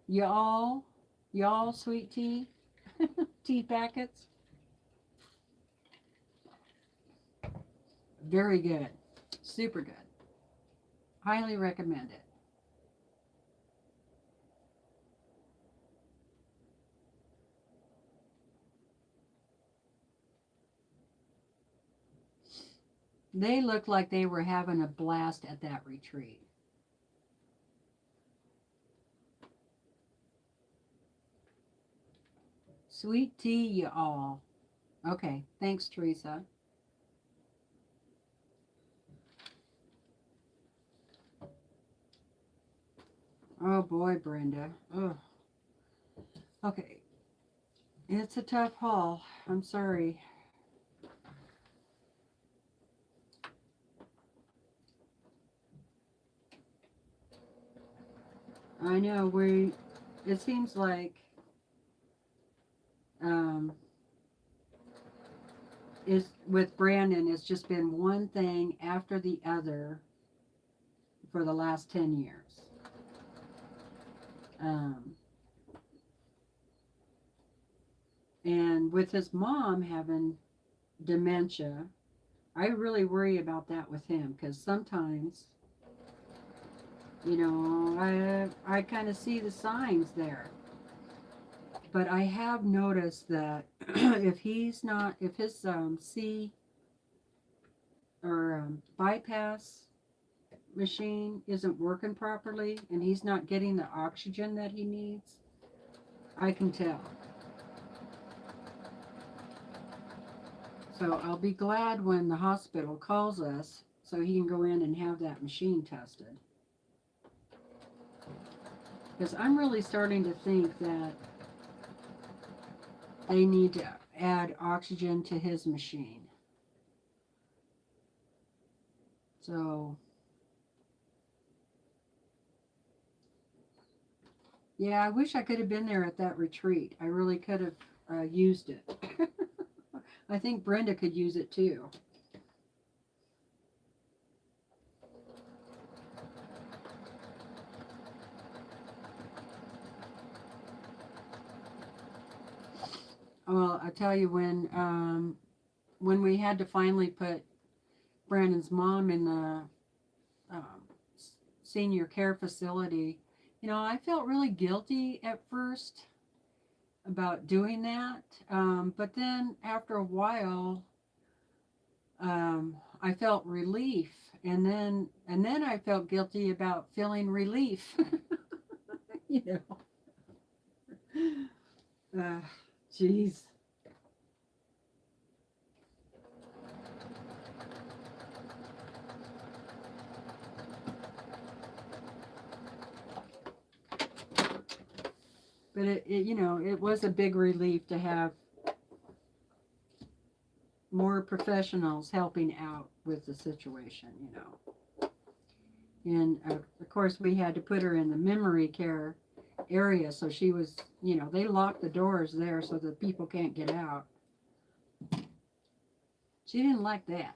Y'all sweet tea, tea packets. Very good, super good. Highly recommend it. They looked like they were having a blast at that retreat. Sweet tea, you all. Okay, thanks, Teresa. Oh boy, Brenda. Oh, okay. It's a tough haul. I'm sorry. I know it seems like um, is with Brandon, it's just been one thing after the other for the last 10 years. Um, and with his mom having dementia, I really worry about that with him because sometimes, you know, I kind of see the signs there. But I have noticed that if his C or bypass machine isn't working properly and he's not getting the oxygen that he needs, I can tell. So I'll be glad when the hospital calls us so he can go in and have that machine tested. Because I'm really starting to think that they need to add oxygen to his machine. So, yeah, I wish I could have been there at that retreat. I really could have used it. I think Brenda could use it too. Well, I tell you, when we had to finally put Brandon's mom in the um, senior care facility, you know, I felt really guilty at first about doing that. But then after a while, I felt relief, and then I felt guilty about feeling relief. you know, jeez. But it was a big relief to have more professionals helping out with the situation, you know. And of course, we had to put her in the memory care area, so she was, they locked the doors there so that people can't get out. She didn't like that.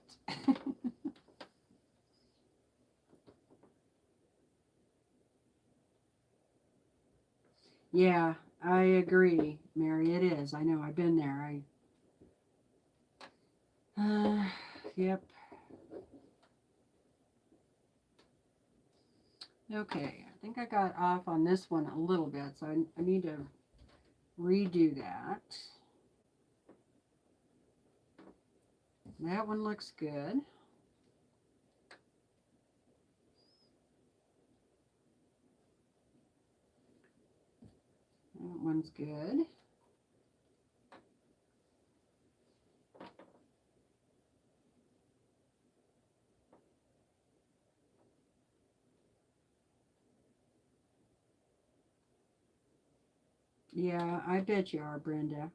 Yeah, I agree, Mary. It is. I know. I've been there. Yep. Okay. I think I got off on this one a little bit, so I need to redo that. That one looks good. That one's good. Yeah, I bet you are, Brenda.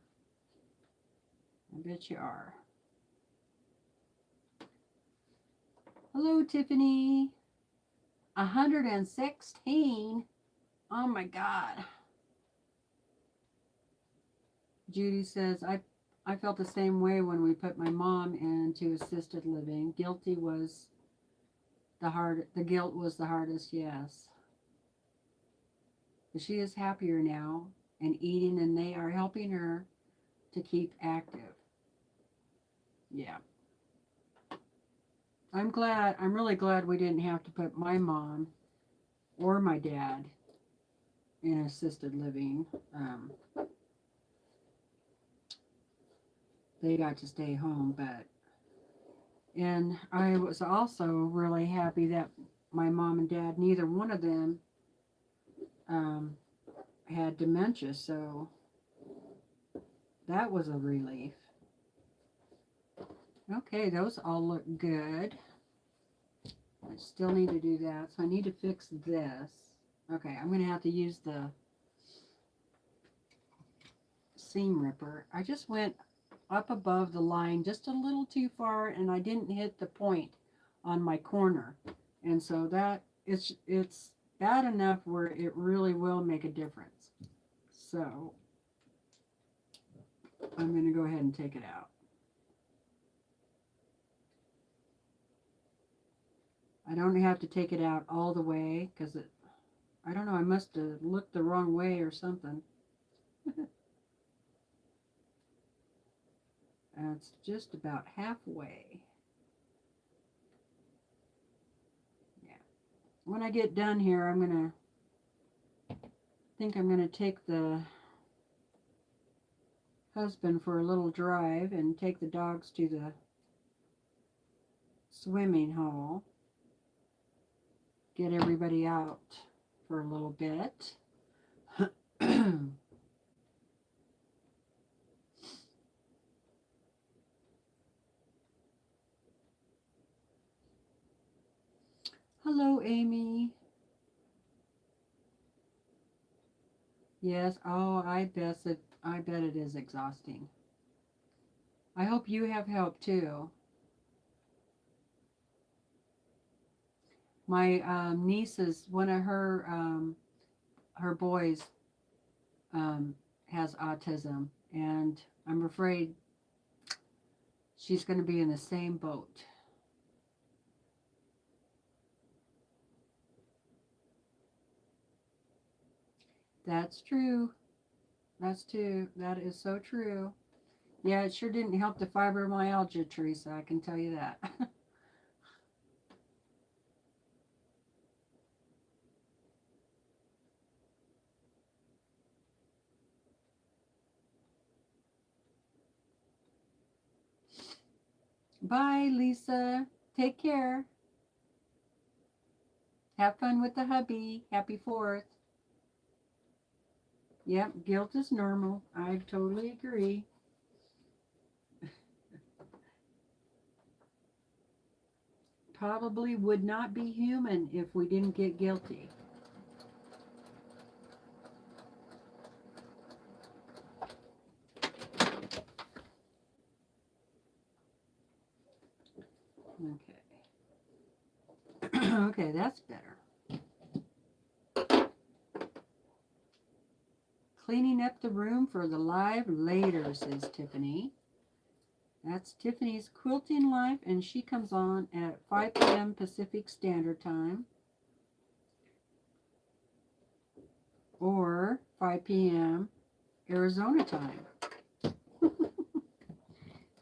I bet you are. Hello, Tiffany. 116. Oh my God. Judy says, I felt the same way when we put my mom into assisted living. The guilt was the hardest, yes. But she is happier now and eating, and they are helping her to keep active. Yeah. I'm really glad we didn't have to put my mom or my dad in assisted living. They got to stay home, and I was also really happy that my mom and dad, neither one of them had dementia, so that was a relief. Okay, those all look good. I still need to do that, so I need to fix this. Okay, I'm going to have to use the seam ripper. I just went up above the line just a little too far, and I didn't hit the point on my corner, and so that it's bad enough where it really will make a difference. So I'm going to go ahead and take it out. I don't have to take it out all the way because I don't know, I must have looked the wrong way or something. It's just about halfway. Yeah. When I get done here, I'm going to take the husband for a little drive and take the dogs to the swimming hole. Get everybody out for a little bit. Hello, Amy. Yes, oh, I bet it is exhausting. I hope you have help too. My niece's, one of her boys has autism, and I'm afraid she's going to be in the same boat. That's true. That is so true. Yeah, it sure didn't help the fibromyalgia, Teresa, I can tell you that. Bye, Lisa. Take care. Have fun with the hubby. Happy 4th. Yep, guilt is normal. I totally agree. Probably would not be human if we didn't get guilty. Okay. Okay, that's better. Cleaning up the room for the live later, says Tiffany. That's Tiffany's Quilting Live, and she comes on at 5 p.m. Pacific Standard Time or 5 p.m. Arizona time.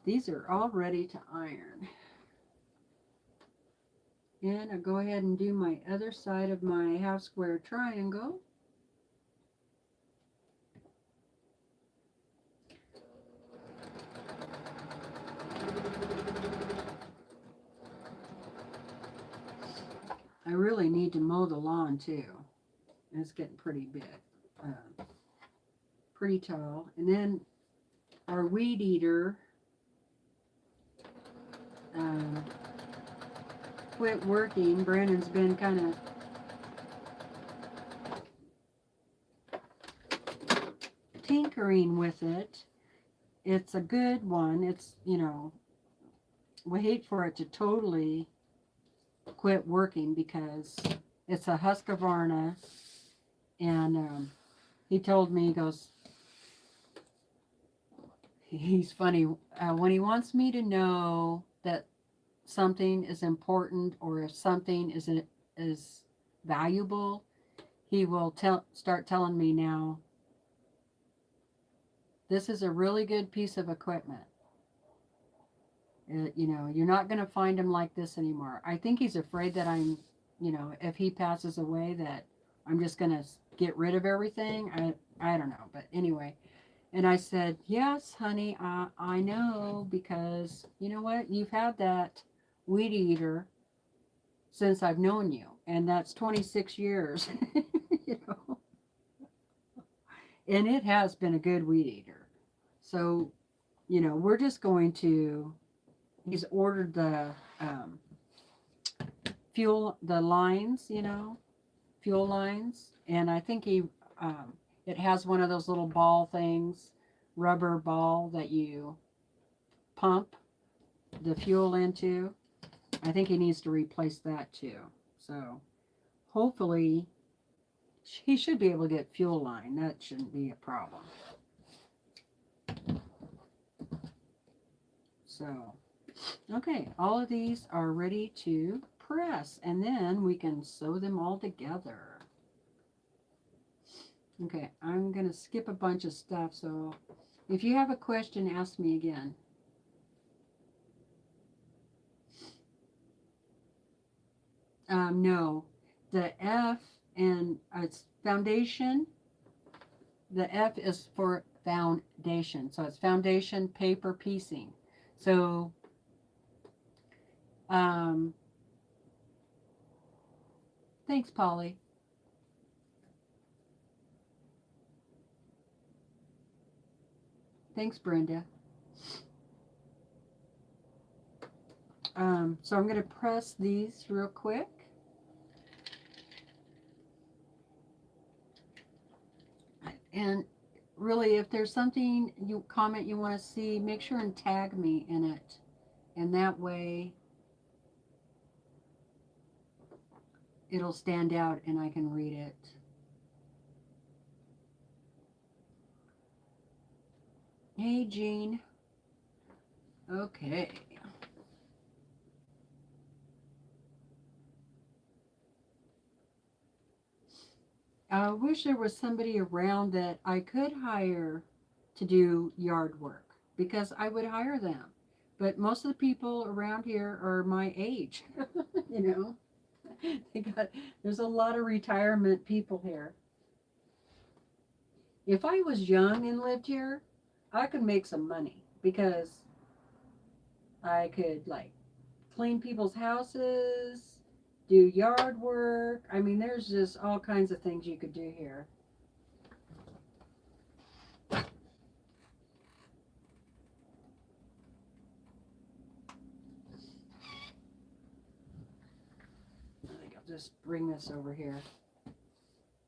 These are all ready to iron. And I'll go ahead and do my other side of my half square triangle. I really need to mow the lawn too. It's getting pretty big, pretty tall. And then our weed eater quit working. Brandon's been kind of tinkering with it. It's a good one. It's, you know, we hate for it to totally quit working because it's a Husqvarna, and he told me, he goes, he's funny, when he wants me to know that something is important or if something is valuable, he will start telling me, now, this is a really good piece of equipment. You know, you're not going to find him like this anymore. I think he's afraid that I'm, you know, if he passes away, that I'm just going to get rid of everything. I don't know. But anyway, and I said, yes, honey, I know, because you know what? You've had that weed eater since I've known you, and that's 26 years, you know, and it has been a good weed eater. So, you know, we're just going to, he's ordered the the lines, you know, fuel lines. And I think it has one of those little ball things, rubber ball that you pump the fuel into. I think he needs to replace that too. So hopefully he should be able to get fuel line. That shouldn't be a problem. So, okay, all of these are ready to press, and then we can sew them all together. Okay, I'm going to skip a bunch of stuff, so if you have a question, ask me again. No, the F, and it's foundation. The F is for foundation, so it's foundation paper piecing. So, thanks, Polly. Thanks, Brenda. So I'm going to press these real quick. And really, if there's something you comment you want to see, make sure and tag me in it. And that way it'll stand out and I can read it. Hey, Jean. Okay. I wish there was somebody around that I could hire to do yard work, because I would hire them. But most of the people around here are my age, you know. There's a lot of retirement people here. If I was young and lived here, I could make some money, because I could, like, clean people's houses, do yard work. I mean, there's just all kinds of things you could do here. I think I'll just bring this over here.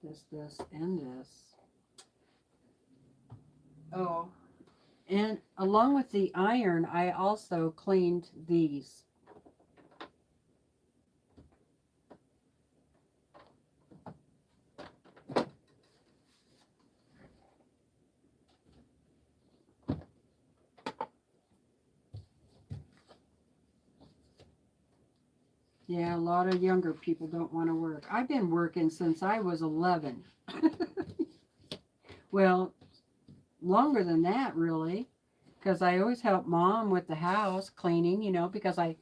This, and this. Oh, and along with the iron, I also cleaned these. Yeah, a lot of younger people don't want to work. I've been working since I was 11. Well, longer than that, really, because I always helped Mom with the house cleaning, you know, because I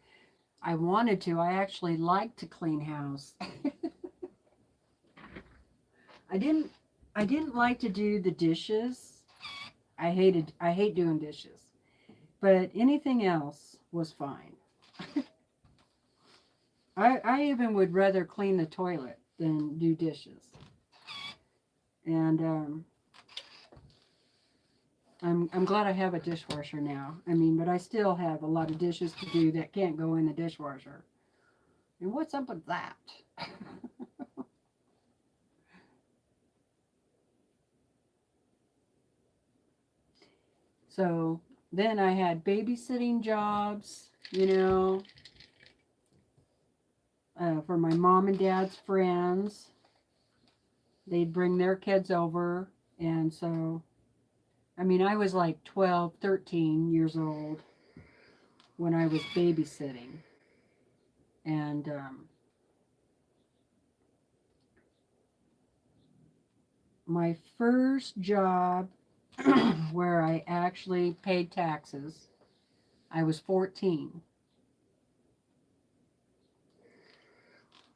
wanted to. I actually liked to clean house. I didn't like to do the dishes. I hate doing dishes. But anything else was fine. I even would rather clean the toilet than do dishes. And I'm glad I have a dishwasher now. I mean, but I still have a lot of dishes to do that can't go in the dishwasher. And what's up with that? So then I had babysitting jobs, for my mom and dad's friends. They'd bring their kids over. And so, I mean, I was like 12, 13 years old when I was babysitting. And my first job where I actually paid taxes, I was 14.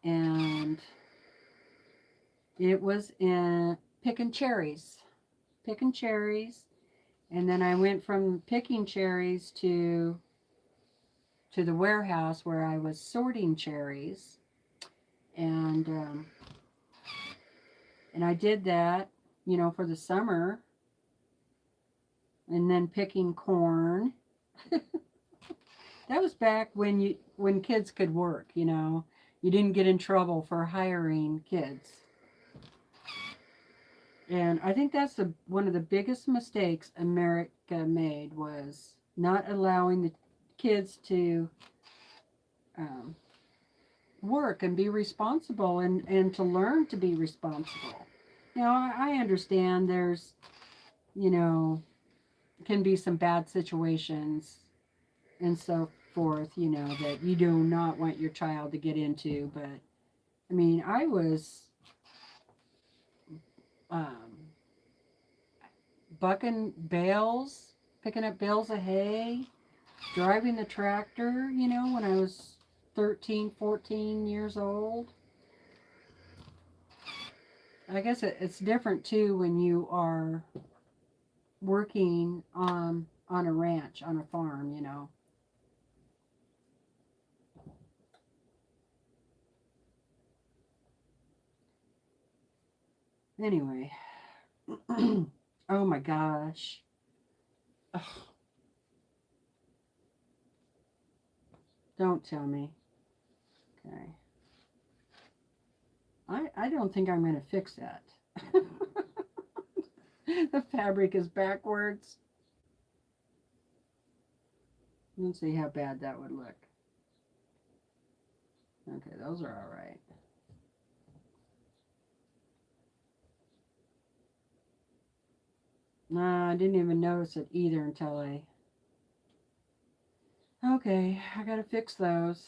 And it was in picking cherries. Picking cherries. And then I went from picking cherries to the warehouse where I was sorting cherries. And I did that, for the summer. And then picking corn. That was back when kids could work, You didn't get in trouble for hiring kids. And I think that's one of the biggest mistakes America made, was not allowing the kids to work and be responsible and to learn to be responsible. Now, I understand there's, can be some bad situations and so forth, that you do not want your child to get into. But, I mean, I was bucking bales, picking up bales of hay, driving the tractor, when I was 13, 14 years old. I guess it's different too when you are working on a ranch, on a farm, Anyway. Oh my gosh. Ugh. Don't tell me. Okay. I don't think I'm going to fix that. The fabric is backwards. Let's see how bad that would look. Okay, those are all right. Nah, I didn't even notice it either until Okay, I gotta fix those.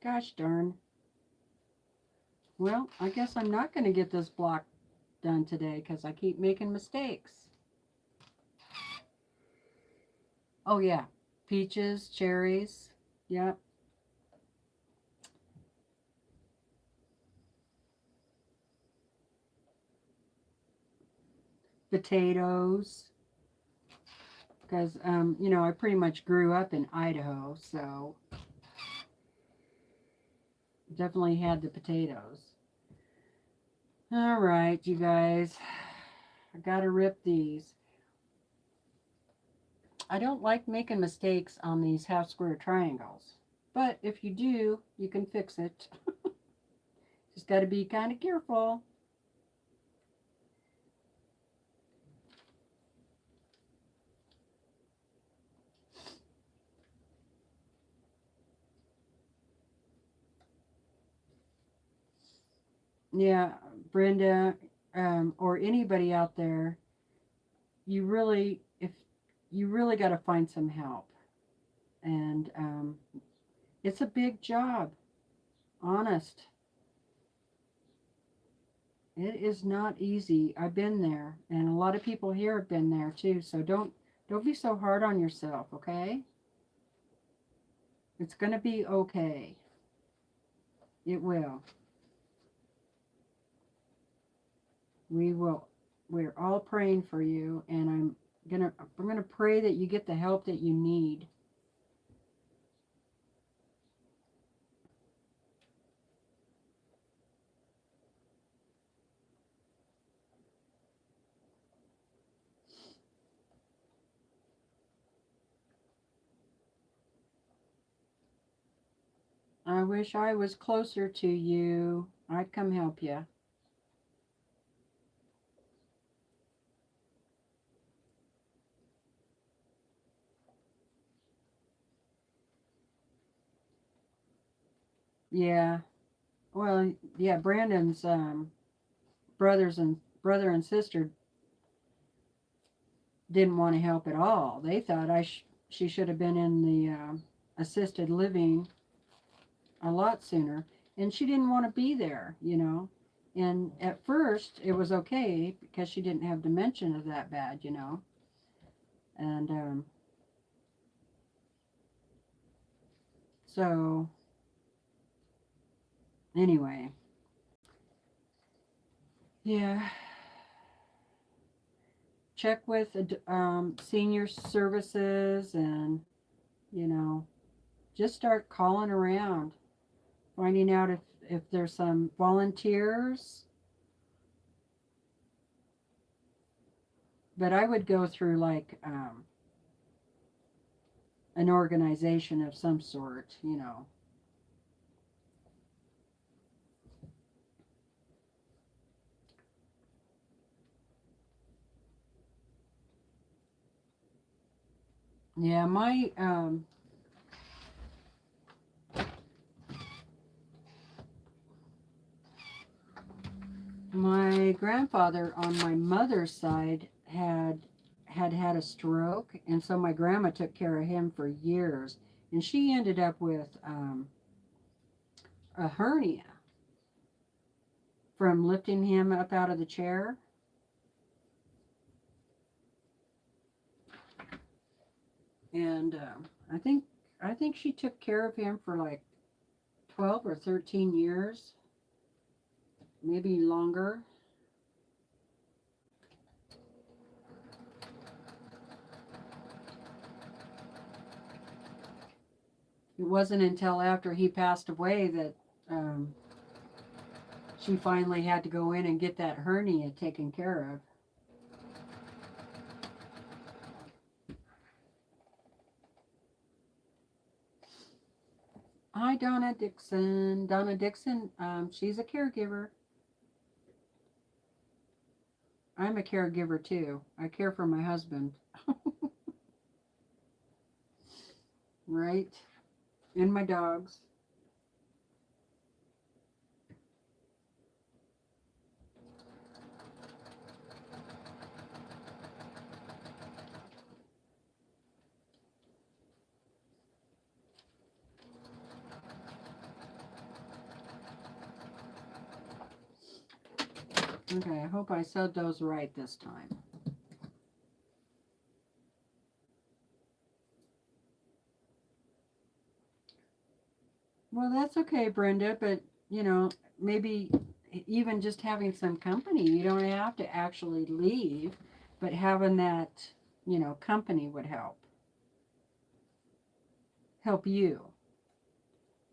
Gosh darn. Well, I guess I'm not going to get this block done today because I keep making mistakes. Oh yeah, peaches, cherries, yep. Potatoes, because I pretty much grew up in Idaho, so definitely had the potatoes. All right, you guys, I gotta rip these. I don't like making mistakes on these half square triangles, but if you do, you can fix it. Just got to be kind of careful. Yeah, Brenda, or anybody out there, if you really got to find some help, and it's a big job. Honest, it is not easy. I've been there, and a lot of people here have been there too. So don't be so hard on yourself, okay? It's gonna be okay. It will. We will. We're all praying for you, and I'm gonna pray that you get the help that you need. I wish I was closer to you. I'd come help you. Yeah. Well, yeah, Brandon's brother and sister didn't want to help at all. They thought she should have been in the assisted living a lot sooner, and she didn't want to be there, you know. And at first, it was okay because she didn't have dementia that bad, you know. And so, anyway, yeah. Check with senior services and, you know, just start calling around, finding out if there's some volunteers. But I would go through like an organization of some sort, you know. Yeah, my grandfather on my mother's side had a stroke, and so my grandma took care of him for years, and she ended up with a hernia from lifting him up out of the chair. And I think she took care of him for like 12 or 13 years, maybe longer. It wasn't until after he passed away that um, she finally had to go in and get that hernia taken care of. Hi, Donna Dixon. Donna Dixon, she's a caregiver. I'm a caregiver too. I care for my husband, right? And my dogs. Okay, I hope I said those right this time. Well, that's okay, Brenda, but you know, maybe even just having some company, you don't have to actually leave, but having that, you know, company would help you.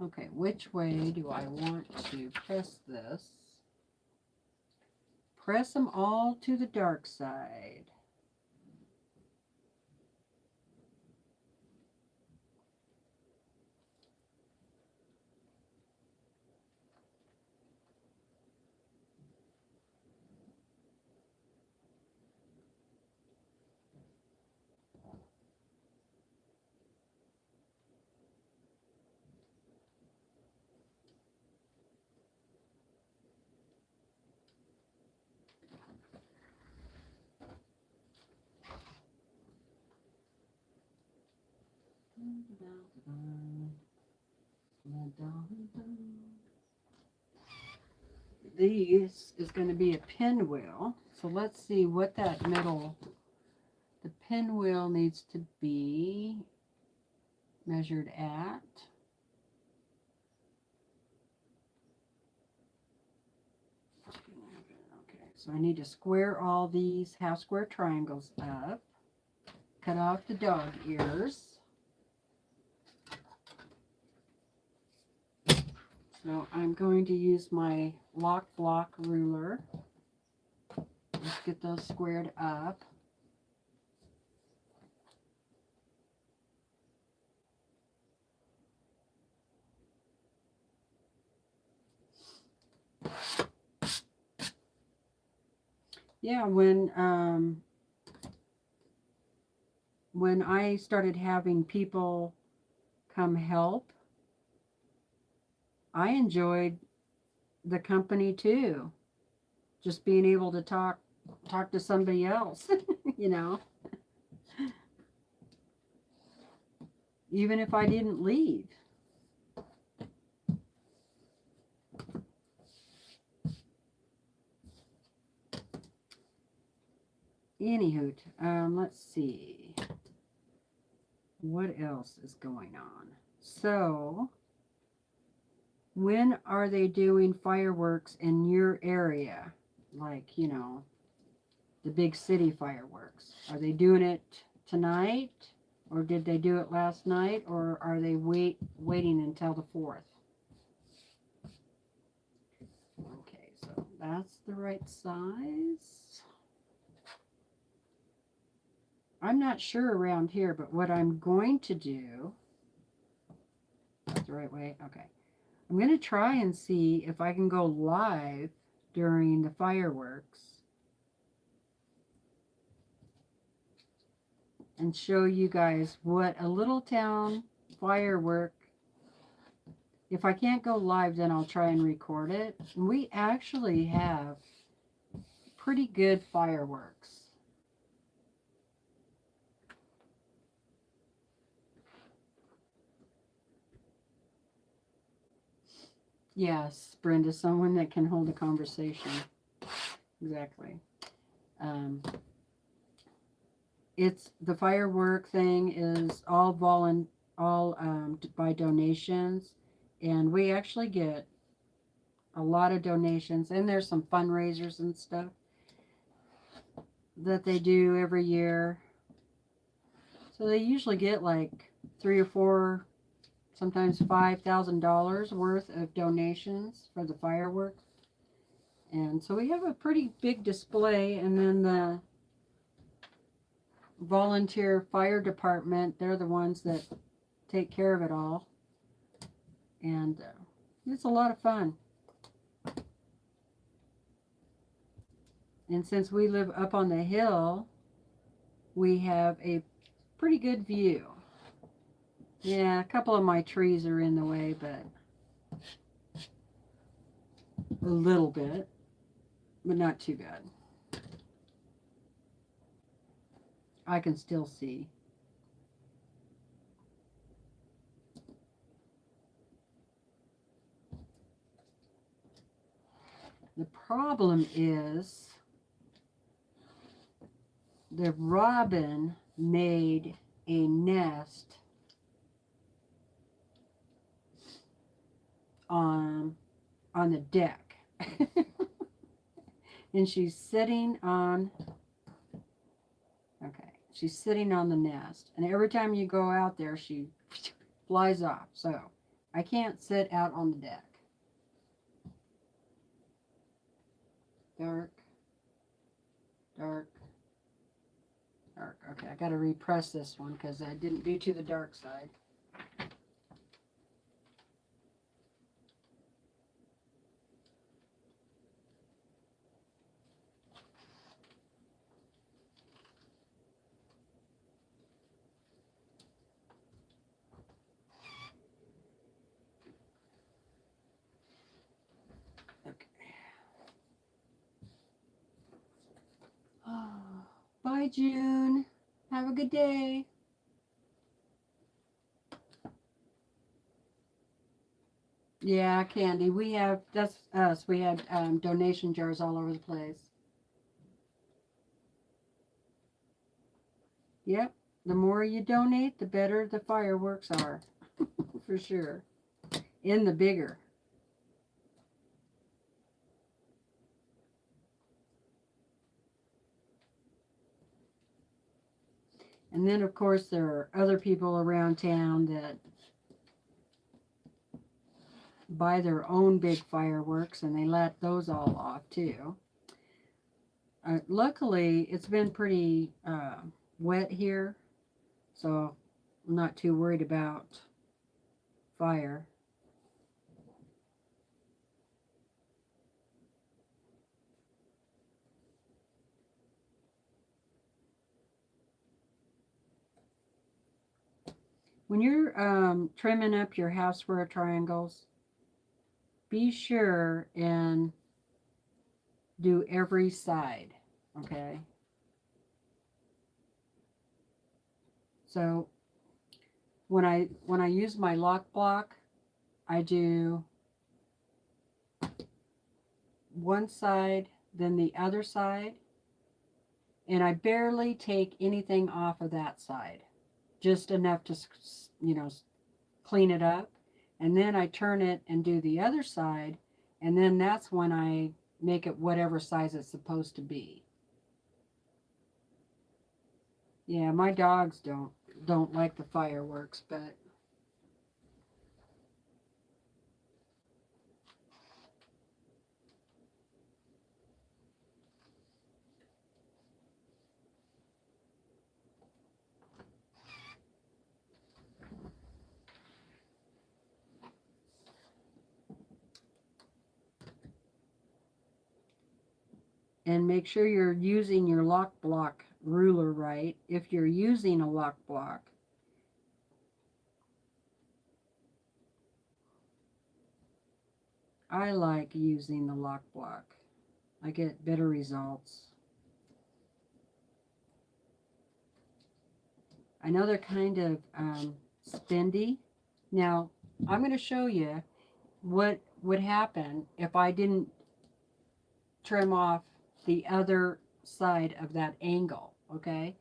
Okay, which way do I want to press this? Press them all to the dark side. This is going to be a pinwheel. So let's see what that the pinwheel needs to be measured at. Okay, so I need to square all these half square triangles up. Cut off the dog ears. So I'm going to use my lock block ruler. Let's get those squared up. yeah, when I started having people come help, I enjoyed the company too. Just being able to talk to somebody else, you know, even if I didn't leave. Anywho, let's see. What else is going on? So, when are they doing fireworks in your area? Like, you know, the big city fireworks. Are they doing it tonight? Or did they do it last night? Or are they waiting until the 4th? Okay, so that's the right size. I'm not sure around here, but what I'm going to do, that's the right way, okay. I'm going to try and see if I can go live during the fireworks and show you guys what a little town firework, if I can't go live, then I'll try and record it. And we actually have pretty good fireworks. Yes, Brenda, someone that can hold a conversation. Exactly. It's the firework thing is all by donations, and we actually get a lot of donations, and there's some fundraisers and stuff that they do every year. So they usually get like 3 or 4, sometimes $5,000 worth of donations for the fireworks. And so we have a pretty big display, and then the volunteer fire department, they're the ones that take care of it all. And it's a lot of fun. And since we live up on the hill, we have a pretty good view. Yeah, a couple of my trees are in the way, but a little bit, but not too bad. I can still see. The problem is the robin made a nest on the deck. And she's sitting on, okay, she's sitting on the nest. And every time you go out there, she flies off. So I can't sit out on the deck. Dark, dark, dark. Okay, I got to repress this one because I didn't do to the dark side. Oh, bye, June. Have a good day. Yeah, Candy. We have, that's us. We have donation jars all over the place. Yep. The more you donate, the better the fireworks are. For sure. In the bigger. And then, of course, there are other people around town that buy their own big fireworks, and they let those all off, too. Luckily, it's been pretty wet here, so I'm not too worried about fire. When you're trimming up your half square triangles, be sure and do every side, okay? So when I use my lock block, I do one side, then the other side, and I barely take anything off of that side, just enough to, you know, clean it up. And then I turn it and do the other side, and then that's when I make it whatever size it's supposed to be. Yeah, my dogs don't like the fireworks, but and make sure you're using your lock block ruler right. If you're using a lock block, I like using the lock block. I get better results. I know they're kind of spendy. Now, I'm going to show you what would happen if I didn't trim off the other side of that angle, okay?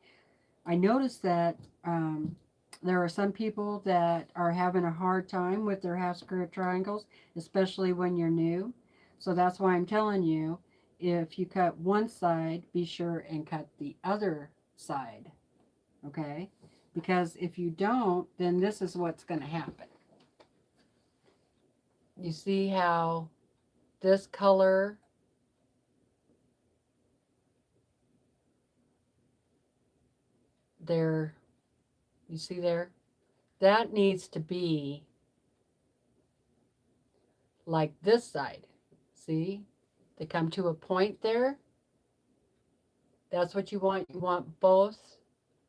I noticed that there are some people that are having a hard time with their half square triangles, especially when you're new. So that's why I'm telling you, if you cut one side, be sure and cut the other side, okay? Because if you don't, then this is what's going to happen. You see how this color there, you see there? That needs to be like this side. See? They come to a point there. That's what you want. You want both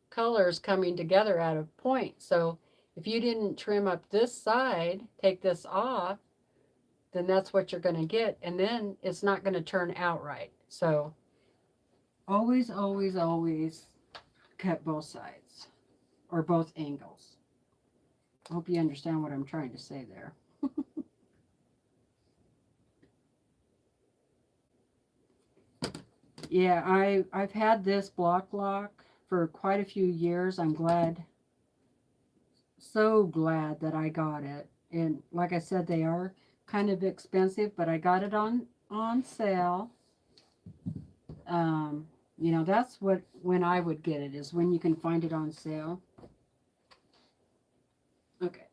colors coming together at a point. So if you didn't trim up this side, take this off, then that's what you're going to get. And then it's not going to turn out right. So always, always, always cut both sides or both angles. I hope you understand what I'm trying to say there. Yeah, I've had this block for quite a few years. I'm glad, so glad that I got it. And like I said, they are kind of expensive, but I got it on sale. Um, you know, that's what when I would get it is when you can find it on sale. Okay,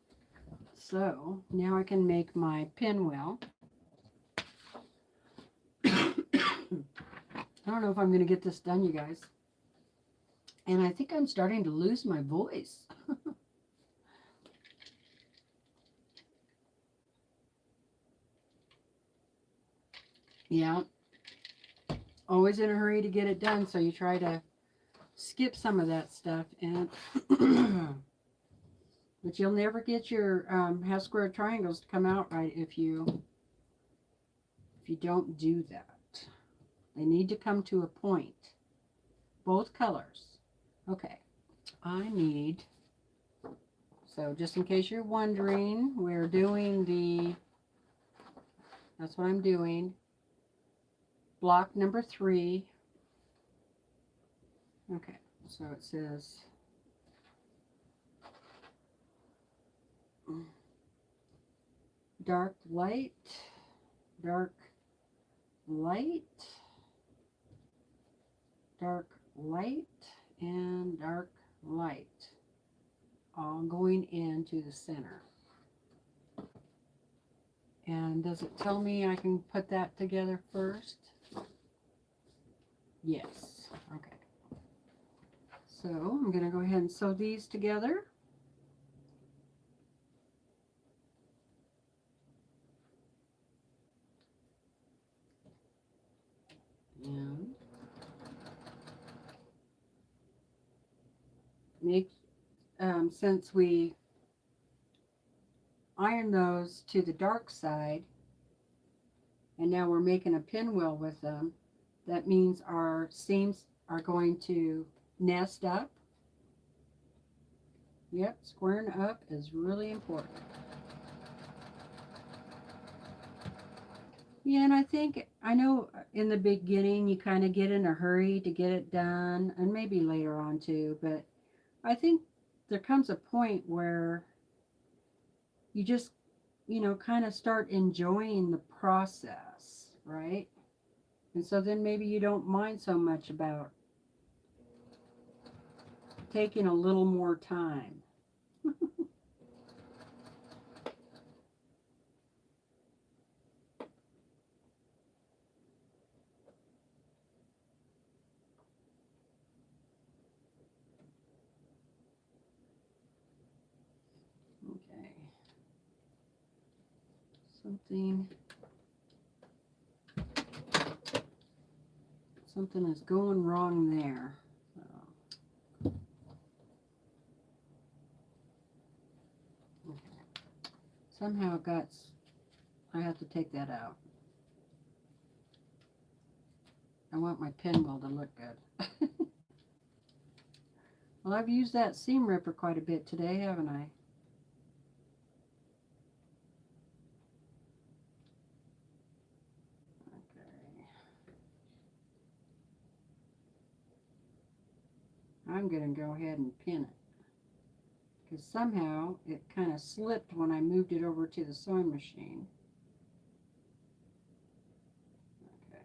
so now I can make my pinwheel. I don't know if I'm going to get this done, you guys. And I think I'm starting to lose my voice. Yeah, always in a hurry to get it done, so you try to skip some of that stuff. And but you'll never get your half square triangles to come out right if you don't do that. They need to come to a point. Both colors. Okay, I need, so just in case you're wondering, we're doing that's what I'm doing, block number 3. Okay, so it says dark, light, dark, light, dark, light, and dark, light, all going into the center. And does it tell me I can put that together first? Yes. Okay. So I'm going to go ahead and sew these together. And make, since we iron those to the dark side, and now we're making a pinwheel with them. That means our seams are going to nest up. Yep, squaring up is really important. Yeah, and I know in the beginning you kind of get in a hurry to get it done, and maybe later on too, but I think there comes a point where you just, kind of start enjoying the process, right? And so then maybe you don't mind so much about taking a little more time. Okay. Something is going wrong there. So, okay. Somehow I have to take that out. I want my pinwheel to look good. Well, I've used that seam ripper quite a bit today, haven't I? Okay. I'm going to go ahead and pin it, because somehow it kind of slipped when I moved it over to the sewing machine. Okay.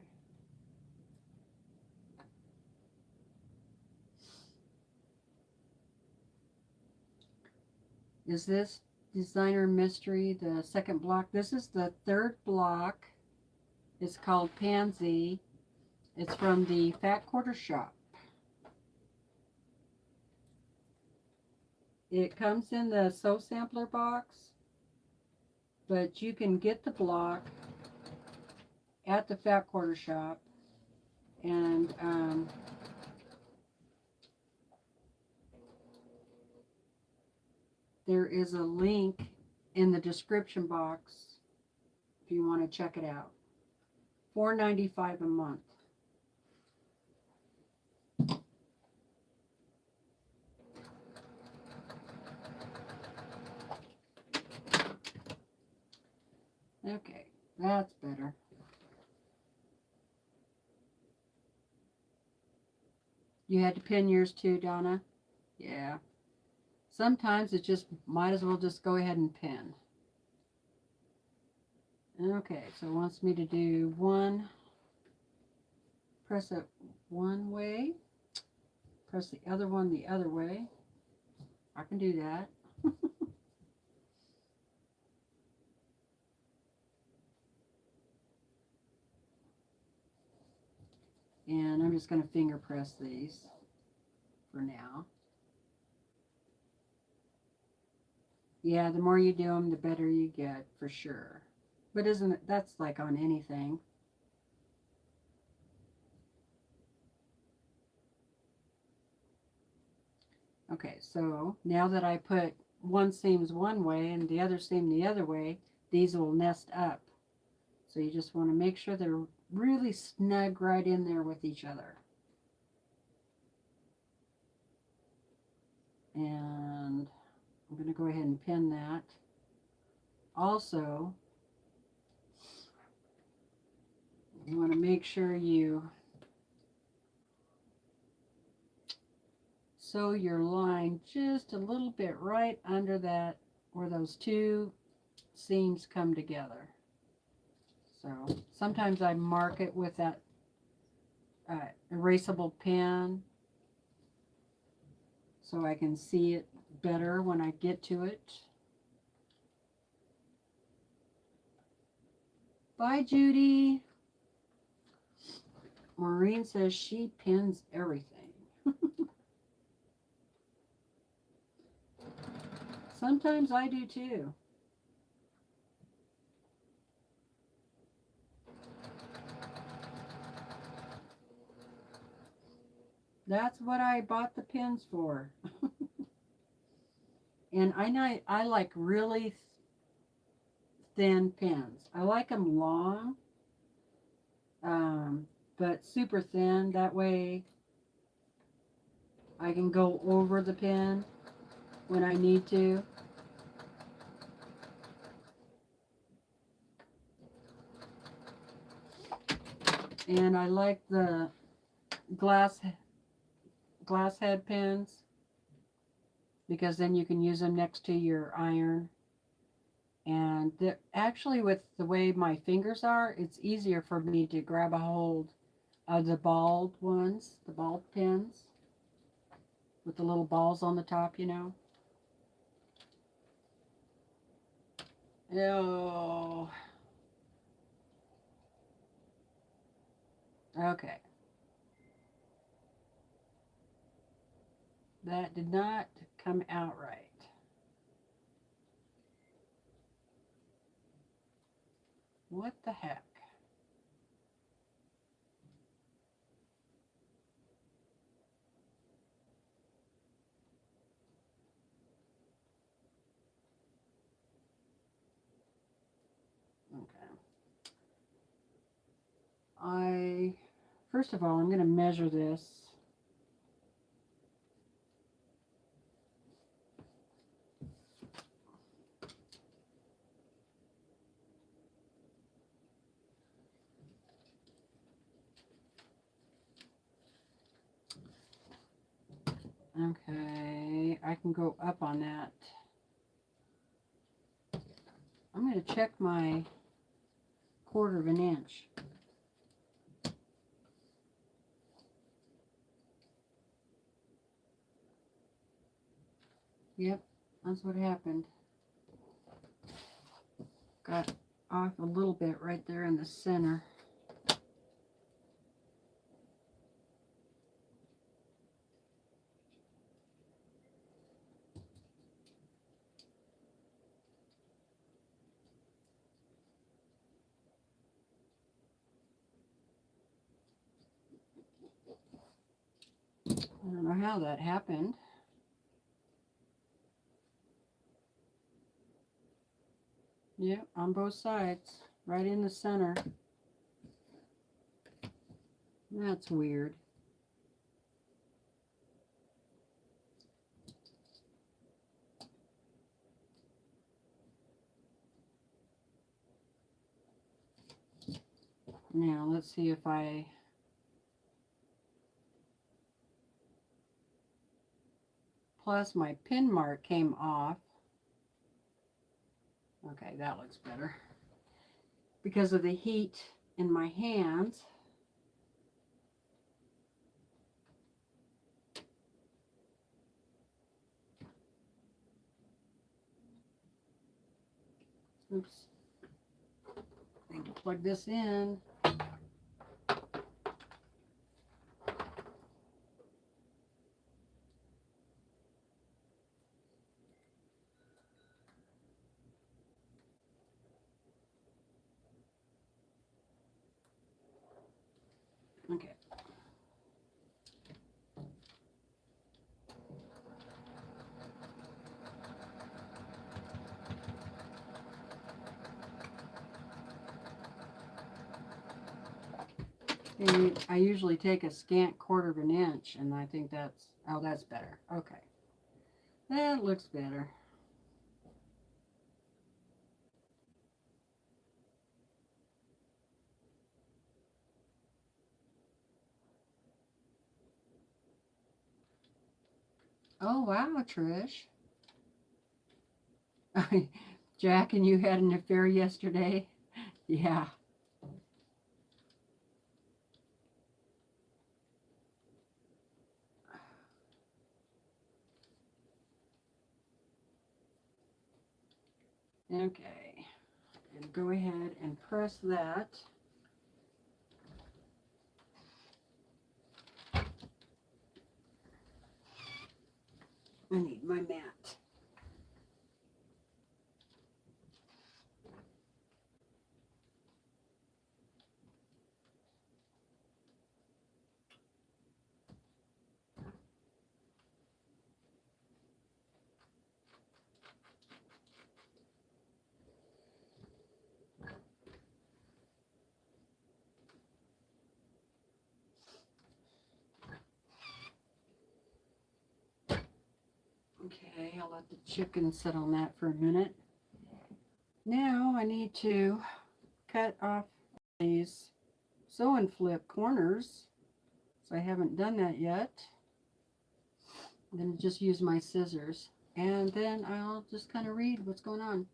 Is this Designer Mystery the second block? This is the third block. It's called Pansy. It's from the Fat Quarter Shop. It comes in the Sew Sampler box, but you can get the block at the Fat Quarter Shop, and there is a link in the description box if you want to check it out. $4.95 a month. Okay, that's better. You had to pin yours too, Donna? Yeah. Sometimes it just might as well just go ahead and pin. Okay, so it wants me to do press it one way, press the other one the other way. I can do that. And I'm just going to finger press these for now. Yeah, the more you do them, the better you get, for sure. But isn't it, that's like on anything. Okay, so now that I put one seams one way and the other seam the other way, these will nest up. So you just want to make sure they're really snug right in there with each other. And I'm going to go ahead and pin that. Also, you want to make sure you sew your line just a little bit right under that where those two seams come together. So sometimes I mark it with that erasable pen so I can see it better when I get to it. Bye, Judy. Maureen says she pins everything. Sometimes I do too. That's what I bought the pins for. And I like really thin pins. I like them long, but super thin. That way I can go over the pin when I need to. And I like the glass head pins because then you can use them next to your iron. And actually, with the way my fingers are, it's easier for me to grab a hold of the balled ones, the balled pins with the little balls on the top, you know. Oh, okay. That did not come out right. What the heck? Okay. First of all, I'm going to measure this. Okay, I can go up on that. I'm going to check my 1/4 inch. Yep, that's what happened. Got off a little bit right there in the center. I don't know how that happened. Yep, on both sides, right in the center. That's weird. Now, let's see if plus my pin mark came off. Okay, that looks better. Because of the heat in my hands. Oops. I need to plug this in. Okay. And I usually take a scant 1/4 inch, and I think that's, oh, that's better. Okay. That looks better. Oh, wow, Trish. Jack and you had an affair yesterday? Yeah. Okay. And go ahead and press that. I need my mat. Okay, I'll let the chicken sit on that for a minute. Now I need to cut off these sew and flip corners. So I haven't done that yet. I'm going to just use my scissors, and then I'll just kind of read what's going on.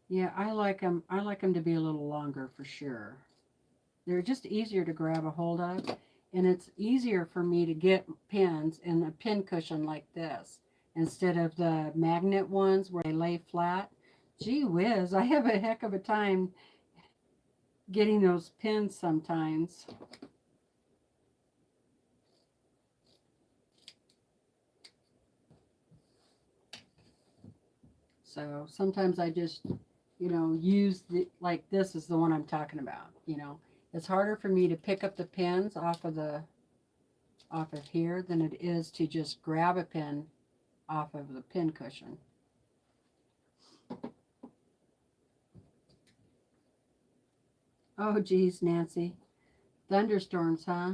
Yeah, I like them. I like them to be a little longer for sure. They're just easier to grab a hold of, and it's easier for me to get pins in a pin cushion like this instead of the magnet ones where they lay flat. Gee whiz, I have a heck of a time getting those pins sometimes. So sometimes I just, use the, like this is the one I'm talking about. It's harder for me to pick up the pins off of here than it is to just grab a pin off of the pin cushion. Oh geez, Nancy. Thunderstorms, huh?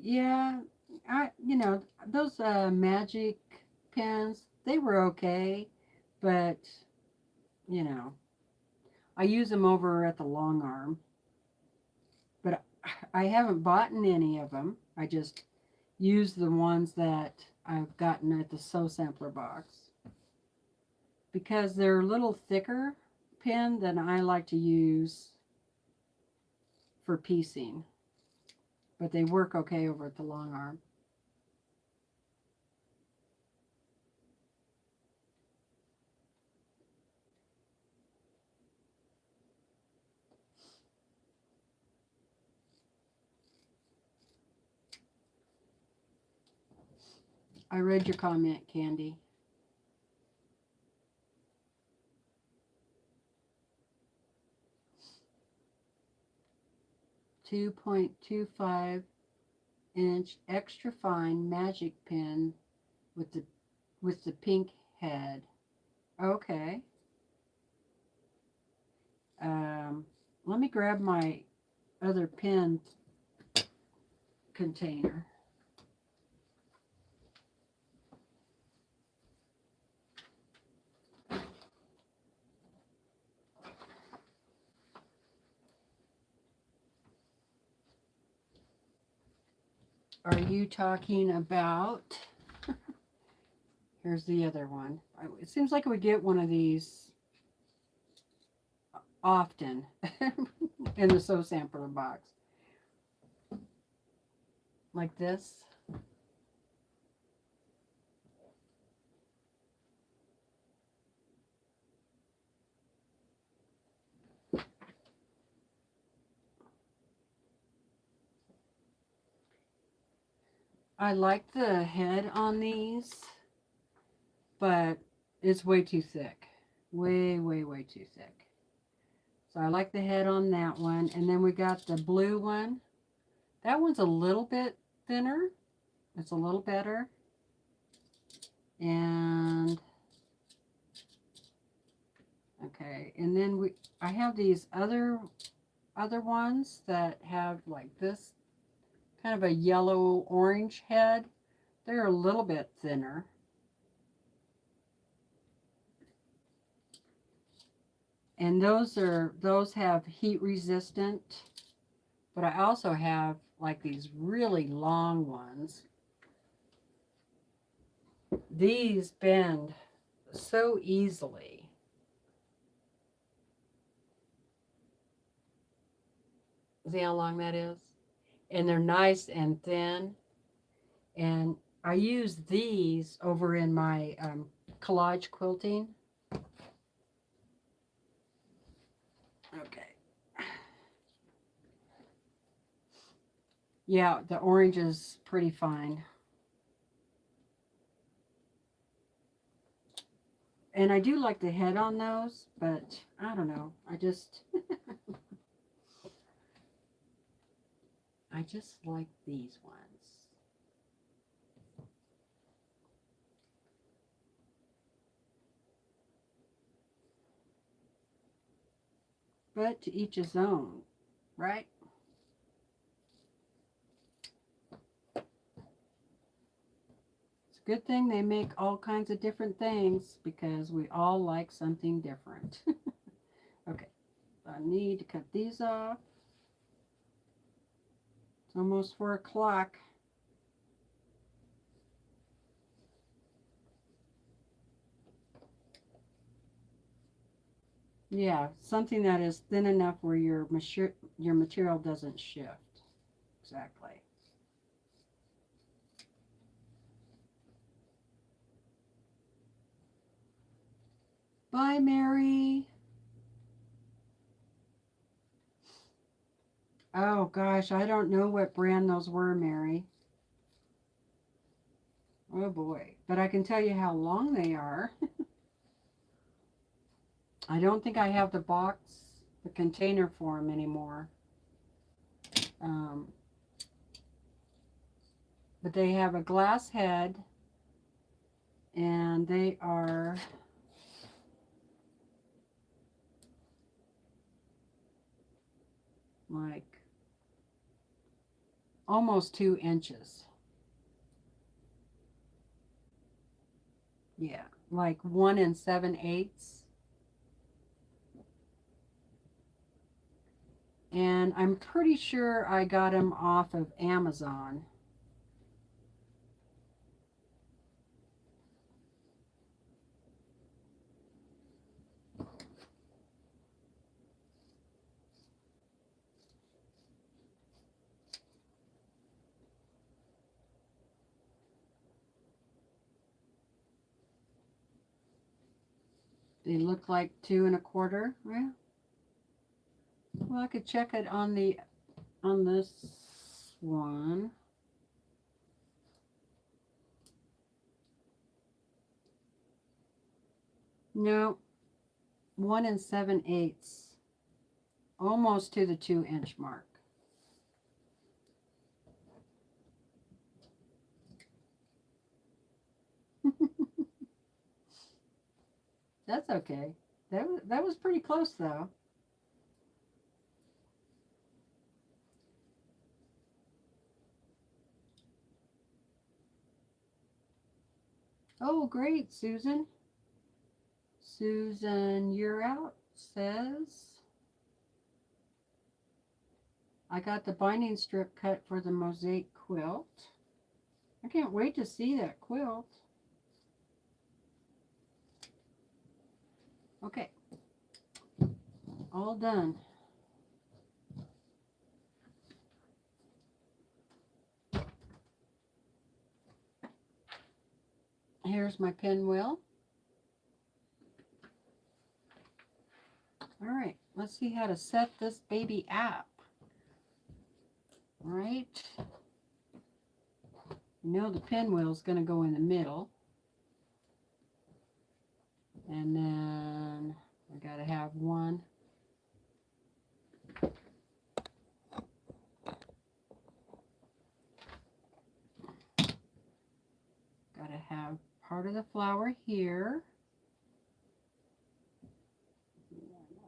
Yeah, those magic pens, they were okay, but you know, I use them over at the Longarm, but I haven't bought any of them. I just use the ones that I've gotten at the Sew Sampler box because they're a little thicker pen than I like to use for piecing, but they work okay over at the Longarm. I read your comment, Candy. 2.25-inch extra fine magic pen with the pink head. Okay. Let me grab my other pen container. Are you talking about? Here's the other one. It seems like we get one of these often in the Sew Sampler box. Like this. I like the head on these, but it's way too thick. Way, way, way too thick. So I like the head on that one. And then we got the blue one. That one's a little bit thinner. It's a little better. And okay, and then I have these other ones that have like this kind of a yellow orange head. They're a little bit thinner. And those have heat resistant, but I also have like these really long ones. These bend so easily. See how long that is? And they're nice and thin. And I use these over in my collage quilting. Okay. Yeah, the orange is pretty fine. And I do like the head on those, but I don't know. I just like these ones. But to each his own, right? It's a good thing they make all kinds of different things because we all like something different. Okay, I need to cut these off. It's almost 4 o'clock. Yeah, something that is thin enough where your material doesn't shift. Exactly. Bye, Mary. Oh gosh, I don't know what brand those were, Mary. Oh boy. But I can tell you how long they are. I don't think I have the box, the container for them anymore. But they have a glass head and they are like almost 2 inches. Yeah, like 1 7/8. And I'm pretty sure I got them off of Amazon. They look like 2 1/4. Yeah. Well, I could check it on this one. No, 1 7/8, almost to the 2-inch mark. That's okay. That was pretty close though. Oh, great, Susan. Susan, you're out, says, I got the binding strip cut for the mosaic quilt. I can't wait to see that quilt. Okay, all done. Here's my pinwheel. All right, let's see how to set this baby up. All right. You know the pinwheel is going to go in the middle. And then I got to have one. Got to have part of the flower here.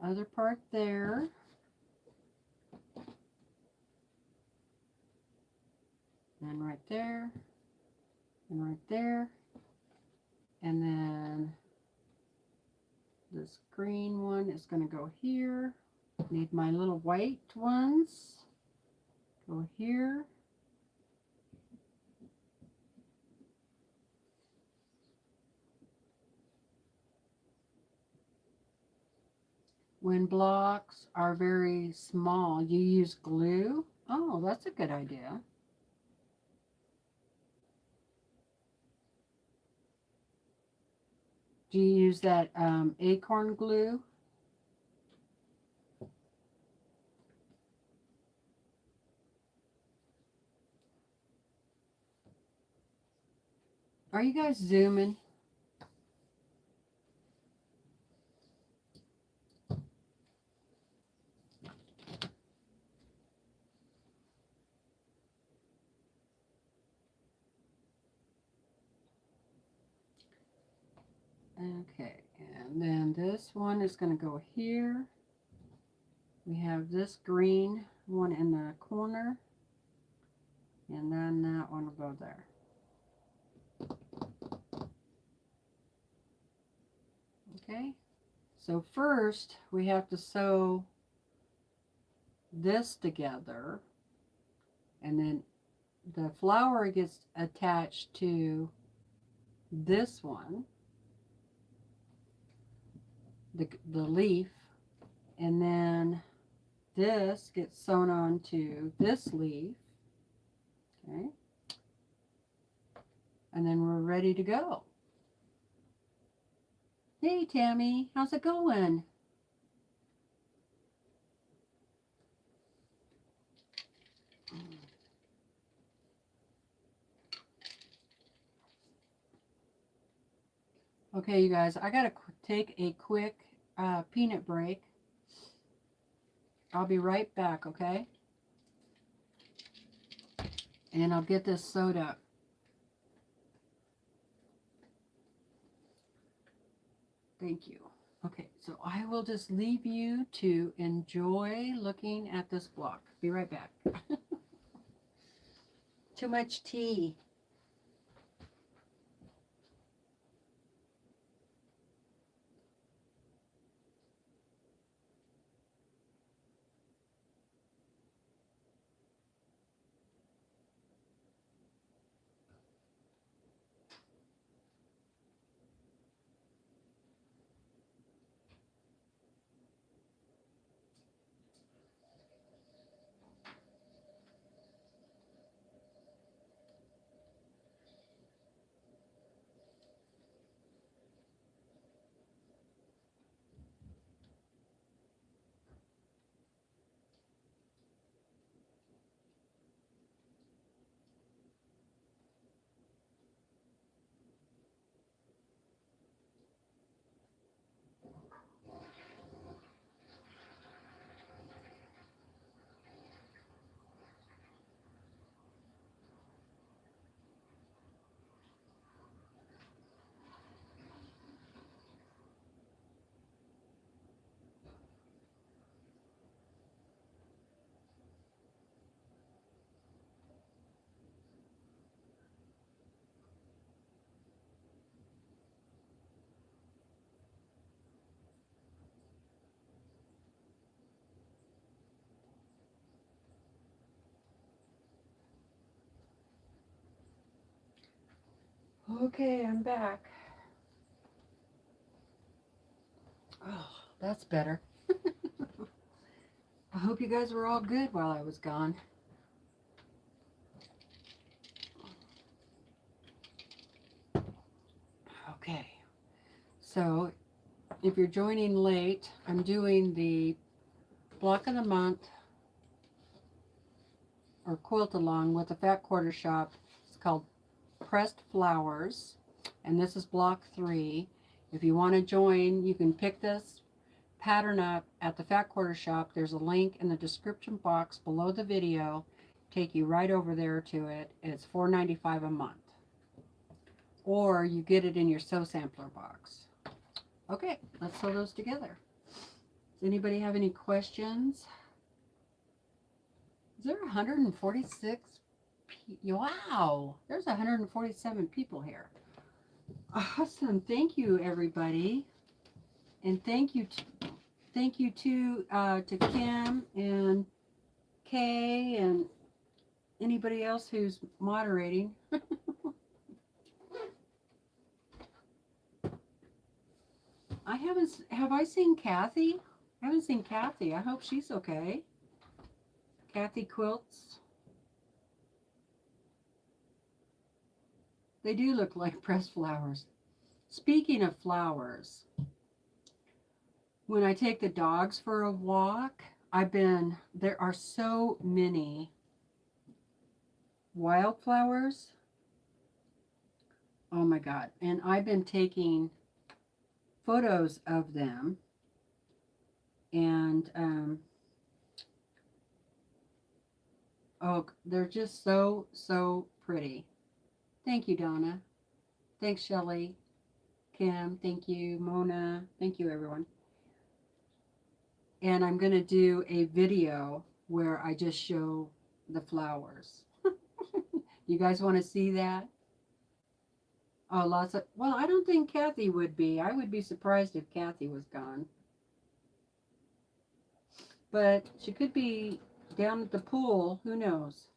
Other part there. And right there. And right there. And then this green one is going to go here. Need my little white ones. Go here. When blocks are very small, you use glue. Oh, that's a good idea. Do you use that acorn glue? Are you guys zooming? Okay, and then this one is going to go here. We have this green one in the corner, and then that one will go there. Okay, so first we have to sew this together, and then the flower gets attached to this one, the leaf, and then this gets sewn onto this leaf. Okay, and then we're ready to go. Hey Tammy, how's it going? Okay, you guys, I gotta take a quick peanut break. I'll be right back, okay? And I'll get this sewed up. Thank you. Okay, so I will just leave you to enjoy looking at this block. Be right back. Too much tea. Okay, I'm back. Oh, that's better. I hope you guys were all good while I was gone. Okay, so if you're joining late, I'm doing the block of the month or quilt along with the Fat Quarter Shop. It's called Pressed Flowers, and this is block 3. If you want to join, you can pick this pattern up at the Fat Quarter Shop. There's a link in the description box below the video. Take you right over there to it. It's $4.95 a month. Or you get it in your sew sampler box. Okay, let's sew those together. Does anybody have any questions? Is there 146? Wow, there's 147 people here. Awesome. Thank you, everybody. And thank you to Kim and Kay and anybody else who's moderating. Have I seen Kathy? I haven't seen Kathy. I hope she's okay. Kathy Quilts. They do look like pressed flowers. Speaking of flowers, when I take the dogs for a walk, there are so many wildflowers. Oh my God. And I've been taking photos of them, and oh, they're just so pretty. Thank you, Donna. Thanks, Shelley. Kim. Thank you, Mona. Thank you, everyone. And I'm going to do a video where I just show the flowers. You guys want to see that? Oh, lots of, well, I don't think Kathy would be. I would be surprised if Kathy was gone. But she could be down at the pool. Who knows?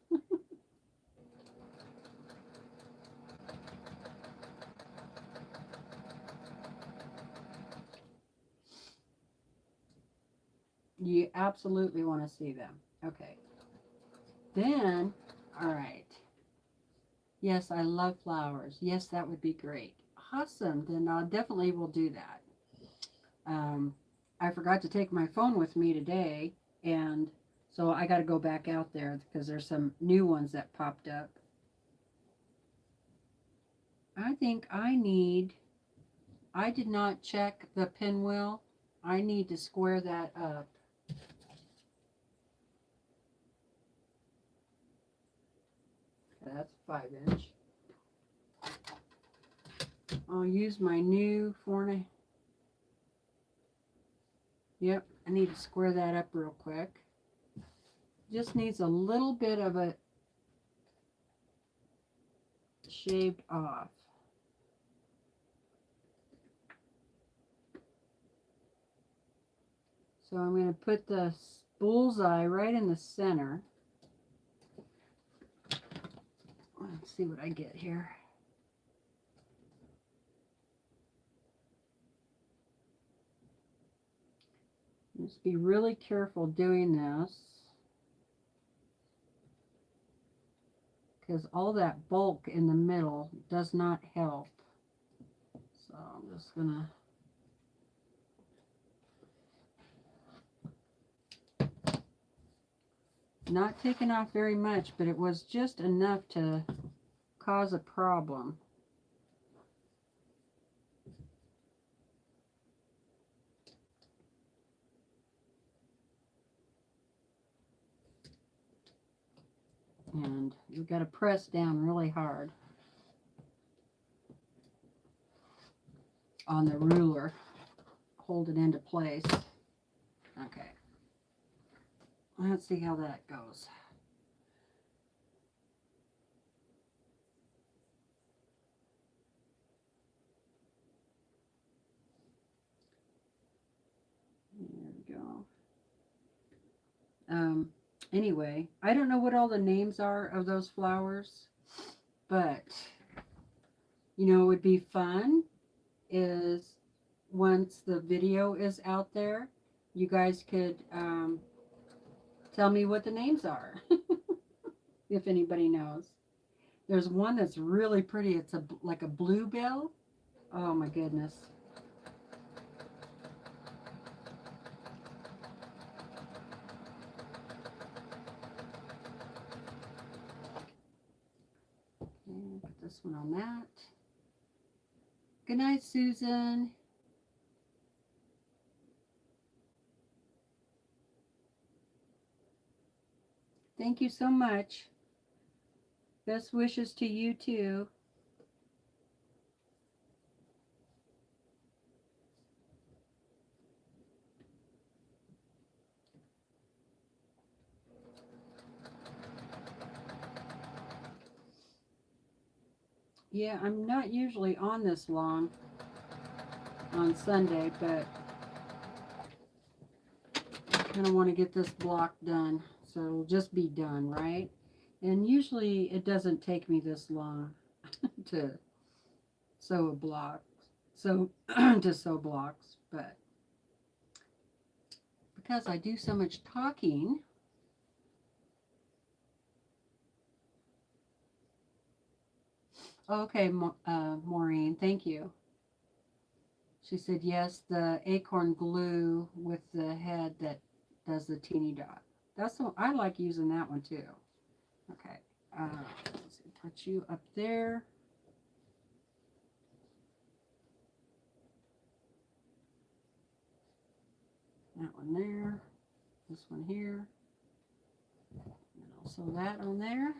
You absolutely want to see them. Okay. Then, all right. Yes, I love flowers. Yes, that would be great. Awesome. Then I definitely will do that. I forgot to take my phone with me today, and so I got to go back out there because there's some new ones that popped up. I think I did not check the pinwheel. I need to square that up. That's 5-inch. I'll use my new 4.5. Yep, I need to square that up real quick. Just needs a little bit of it shaved off. So I'm going to put the bullseye right in the center. Let's see what I get here. Just be really careful doing this, because all that bulk in the middle does not help. So I'm just gonna not taking off very much, but it was just enough to cause a problem. And you've got to press down really hard on the ruler, hold it into place. Okay, let's see how that goes. There we go. Anyway, I don't know what all the names are of those flowers, but you know, it would be fun is once the video is out there, you guys could tell me what the names are, if anybody knows. There's one that's really pretty. It's like a bluebell. Oh my goodness. Okay, put this one on that. Good night, Susan. Thank you so much. Best wishes to you too. Yeah, I'm not usually on this long on Sunday, but I kind of want to get this block done, so it'll just be done, right? And usually it doesn't take me this long to sew a block, so to sew blocks, but because I do so much talking, okay, Maureen, thank you. She said, yes, the acorn glue with the head that does the teeny dot. That's the, I like using that one too. Okay, let's see, put you up there. That one there. This one here. And I'll sew that on there.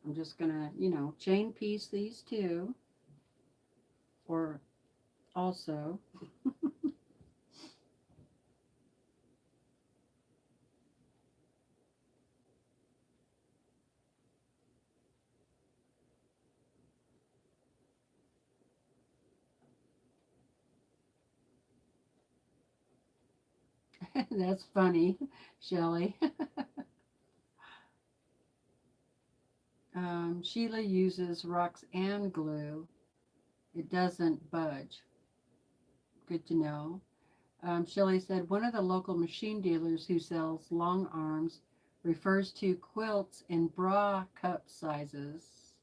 I'm just going to, you know, chain piece these two, or also. That's funny, Shelley. Sheila uses rocks and glue. It doesn't budge. Good to know. Shelley said one of the local machine dealers who sells long arms refers to quilts in bra cup sizes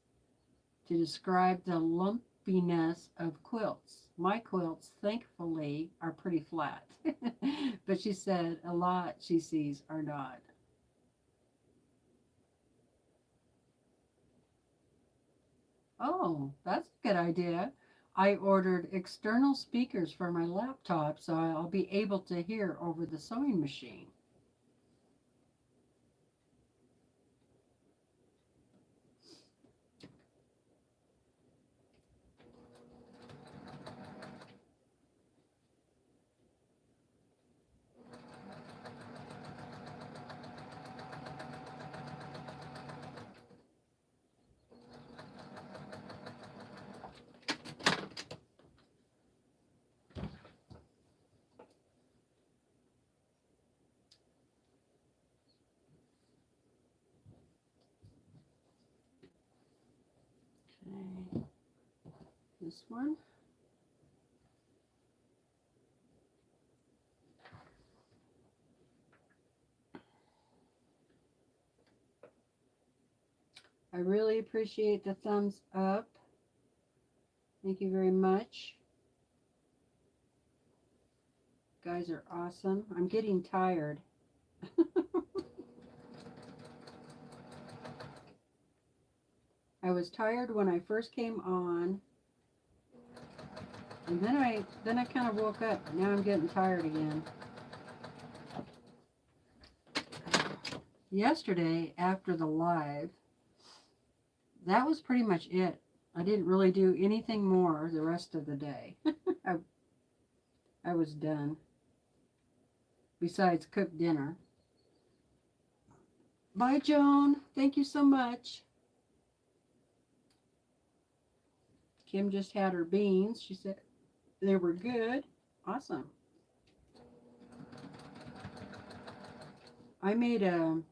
to describe the lumpiness of quilts. My quilts, thankfully, are pretty flat. But she said a lot she sees are not. Oh, that's a good idea. I ordered external speakers for my laptop so I'll be able to hear over the sewing machine. Okay, this one. I really appreciate the thumbs up. Thank you very much. You guys are awesome. I'm getting tired. I was tired when I first came on, and then I kind of woke up. Now I'm getting tired again. Yesterday after the live, that was pretty much it. I didn't really do anything more the rest of the day. I, I was done. Besides cook dinner. Bye, Joan. Thank you so much. Kim just had her beans. She said they were good. Awesome. I made a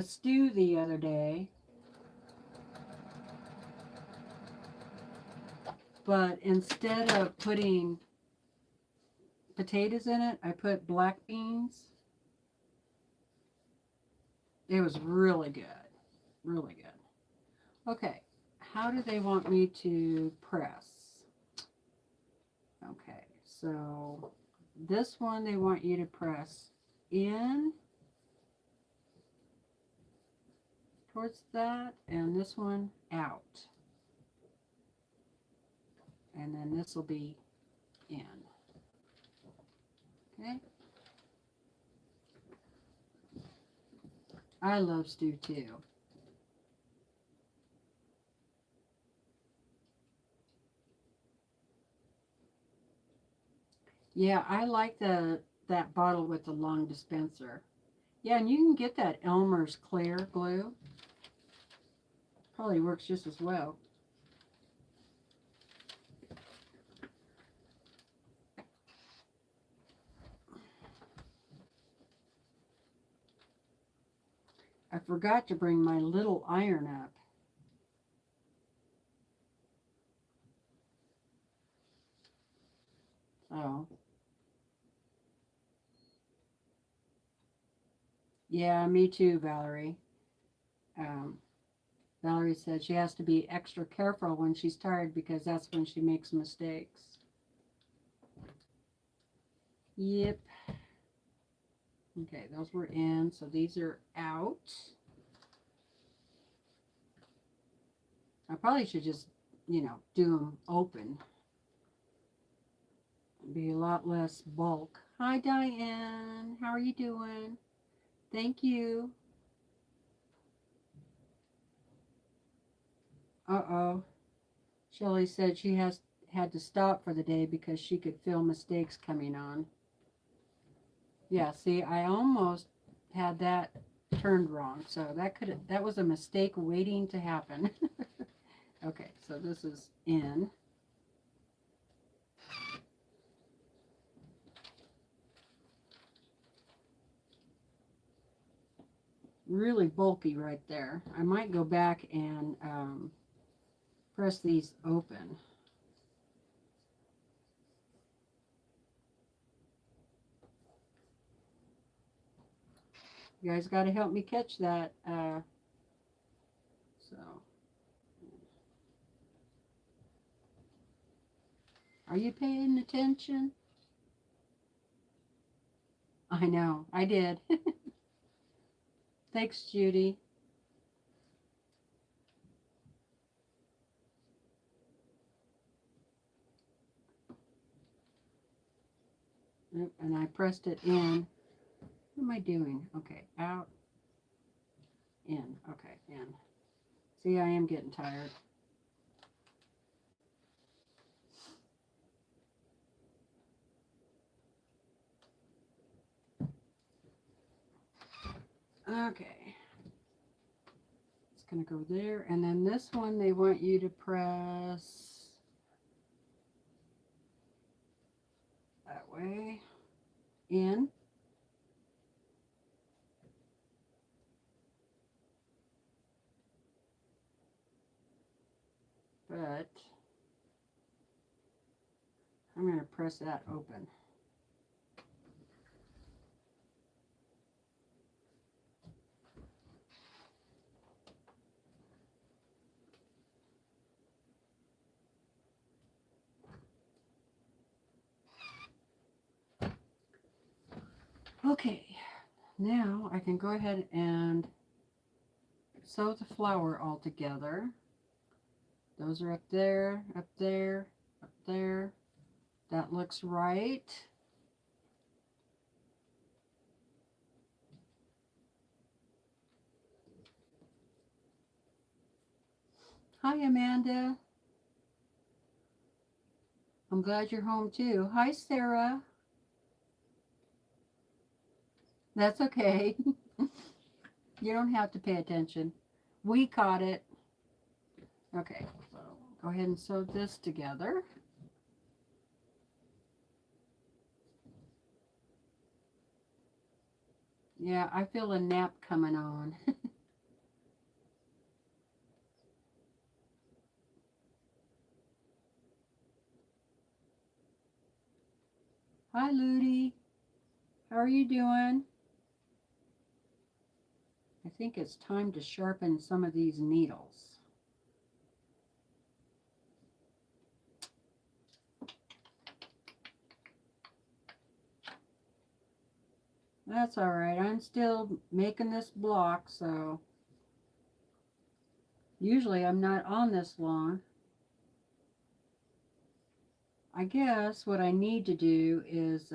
stew the other day, but instead of putting potatoes in it, I put black beans. It was really good. Really good. Okay. How do they want me to press? Okay. So this one they want you to press in towards that, and this one out. And then this will be in. Okay. I love stew too. Yeah, I like that bottle with the long dispenser. Yeah, and you can get that Elmer's clear glue. Probably works just as well. I forgot to bring my little iron up. So, yeah, me too, Valerie. Um, Valerie said she has to be extra careful when she's tired because that's when she makes mistakes. Yep. Okay, those were in, so these are out. I probably should just, you know, do them open. Be a lot less bulk. Hi, Diane. How are you doing? Thank you. Uh-oh. Shelley said she had to stop for the day because she could feel mistakes coming on. Yeah, see, I almost had that turned wrong. So that was a mistake waiting to happen. Okay, so this is in. Really bulky right there. I might go back and press these open. You guys got to help me catch that. So, are you paying attention? I know, I did. Thanks, Judy. And I pressed it in. What am I doing? Okay, out, in. Okay, in. See, I am getting tired. Okay. It's going to go there. And then this one, they want you to press that way, in. But I'm going to press that open. Okay, now I can go ahead and sew the flower all together. Those are up there, up there, up there. That looks right. Hi, Amanda. I'm glad you're home too. Hi, Sarah. That's okay. You don't have to pay attention. We caught it. Okay, so go ahead and sew this together. Yeah, I feel a nap coming on. Hi, Ludi. How are you doing? I think it's time to sharpen some of these needles. That's all right. I'm still making this block, so usually I'm not on this long. I guess what I need to do is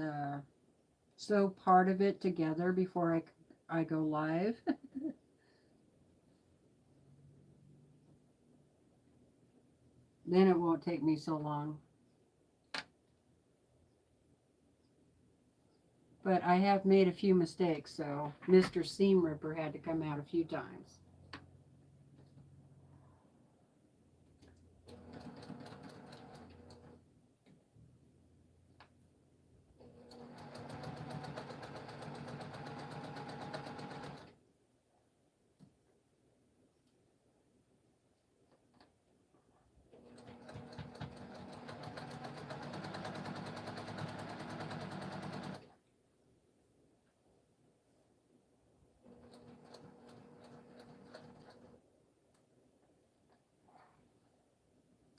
sew part of it together before I go live. Then it won't take me so long. But I have made a few mistakes, so Mr. Seam Ripper had to come out a few times.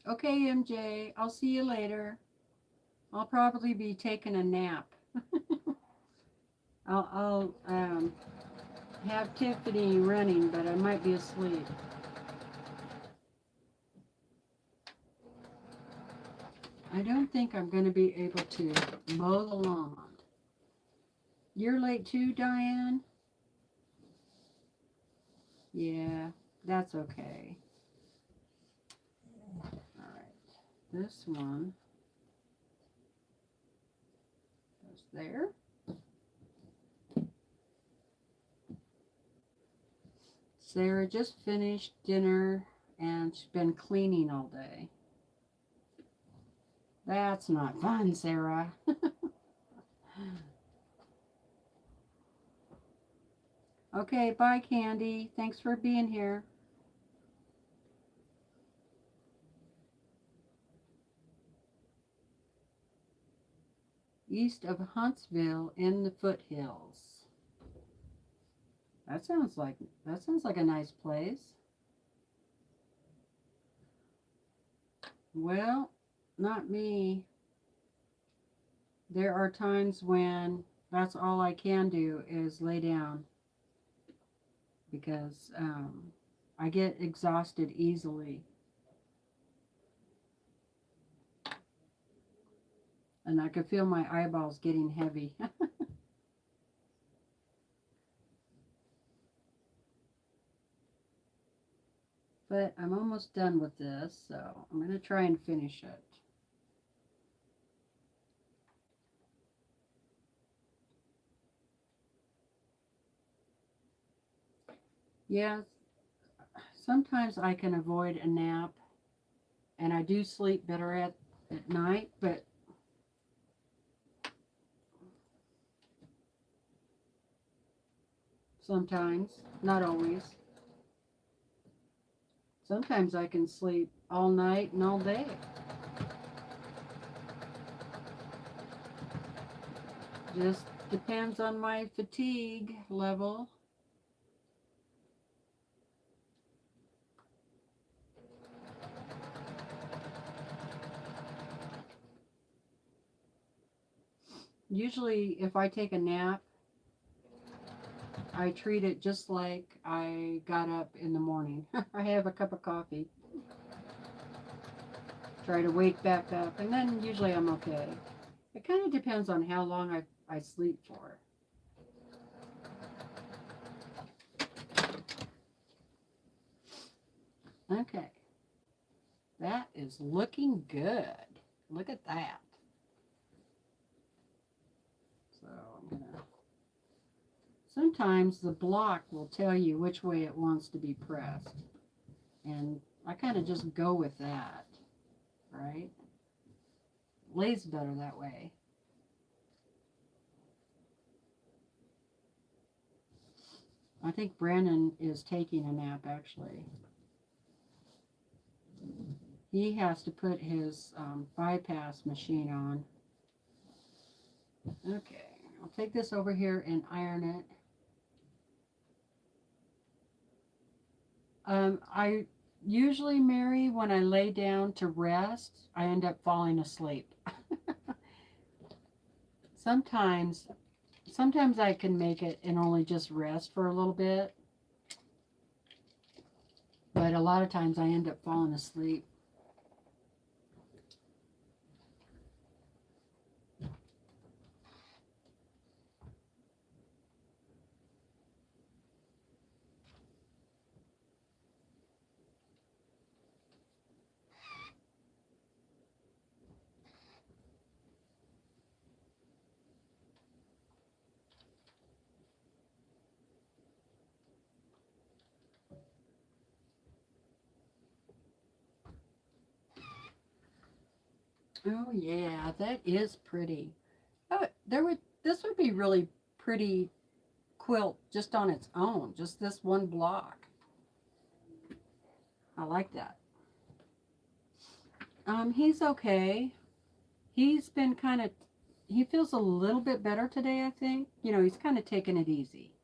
Okay, MJ, I'll see you later. I'll probably be taking a nap. I'll have Tiffany running, but I might be asleep. I don't think I'm going to be able to mow the lawn. You're late too, Diane? Yeah, that's okay. this one goes there. Sarah just finished dinner and she's been cleaning all day. That's not fun, Sarah. Okay, bye, Candy. Thanks for being here. East of Huntsville in the foothills. That sounds like a nice place. Well, not me. There are times when that's all I can do is lay down because I get exhausted easily. And I could feel my eyeballs getting heavy. But I'm almost done with this, so I'm going to try and finish it. Yeah, sometimes I can avoid a nap, and I do sleep better at night, but sometimes, not always. Sometimes I can sleep all night and all day. Just depends on my fatigue level. Usually if I take a nap, I treat it just like I got up in the morning. I have a cup of coffee. Try to wake back up, and then usually I'm okay. It kind of depends on how long I sleep for. Okay. That is looking good. Look at that. So I'm gonna... Sometimes the block will tell you which way it wants to be pressed. And I kind of just go with that, right? Lays better that way. I think Brandon is taking a nap, actually. He has to put his bypass machine on. Okay, I'll take this over here and iron it. I usually, Mary, when I lay down to rest, I end up falling asleep. Sometimes I can make it and only just rest for a little bit. But a lot of times I end up falling asleep. Oh yeah, that is pretty. Oh, this would be really pretty quilt just on its own, just this one block. I like that. He's okay. He's been he feels a little bit better today, I think. You know, he's kind of taking it easy.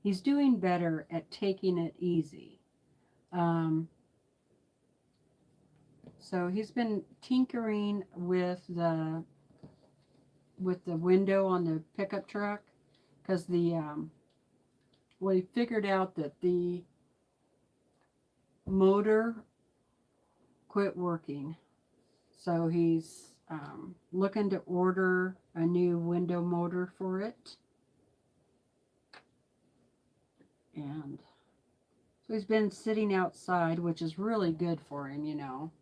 He's doing better at taking it easy. So he's been tinkering with the window on the pickup truck because well, he figured out that the motor quit working. So he's looking to order a new window motor for it. And so he's been sitting outside, which is really good for him, you know.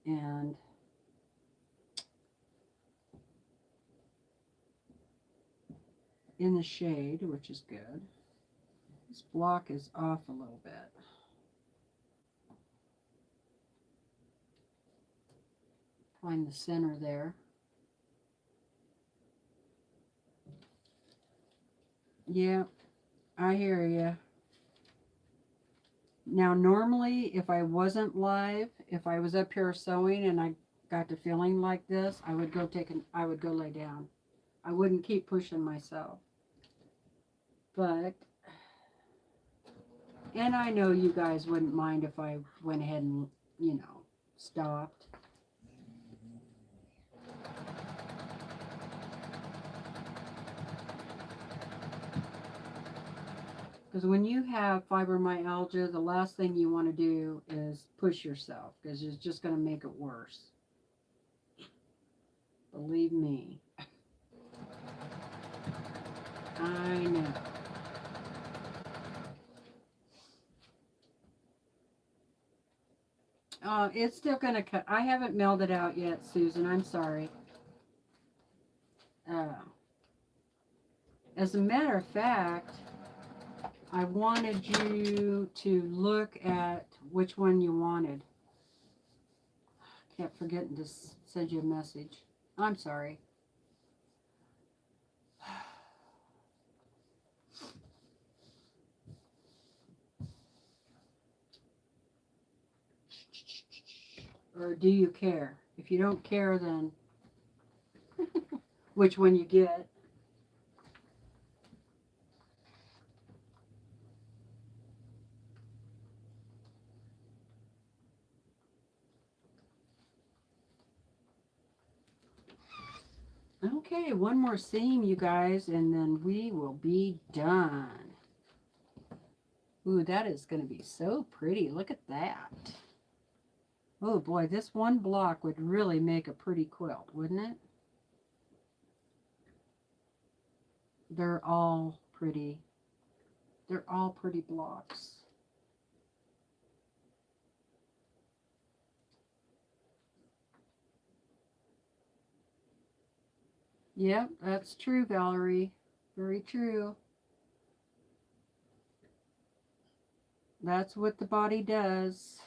and in the shade, which is good. This block is off a little bit. Find the center there. Yeah, I hear you. Now, normally, if I wasn't live, if I was up here sewing and I got to feeling like this, I would go lay down. I wouldn't keep pushing myself. But, and I know you guys wouldn't mind if I went ahead and, you know, stopped. Because when you have fibromyalgia, the last thing you want to do is push yourself, because it's just going to make it worse. Believe me. I know. It's still going to cut. I haven't mailed it out yet, Susan. I'm sorry. As a matter of fact, I wanted you to look at which one you wanted. Kept forgetting to send you a message. I'm sorry. Or do you care? If you don't care, then which one you get. Okay, one more seam, you guys, and then we will be done. Ooh, that is going to be so pretty. Look at that. Oh boy, this one block would really make a pretty quilt, wouldn't it? They're all pretty. They're all pretty blocks. Yep, that's true, Valerie. Very true. That's what the body does.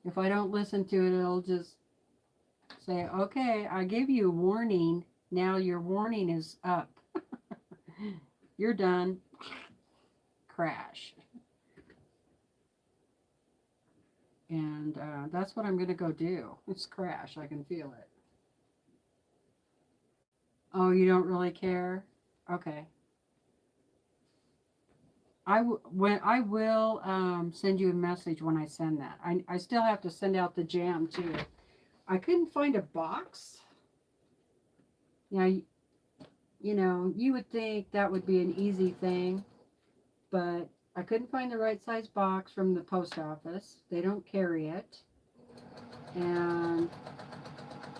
If I don't listen to it, it'll just say, okay, I give you a warning. Now your warning is up. You're done. Crash. And that's what I'm going to go do. It's crash. I can feel it. Oh, you don't really care? Okay. I will send you a message when I send that. I still have to send out the jam too. I couldn't find a box. Now, you know, you would think that would be an easy thing, but I couldn't find the right size box from the post office. They don't carry it. And,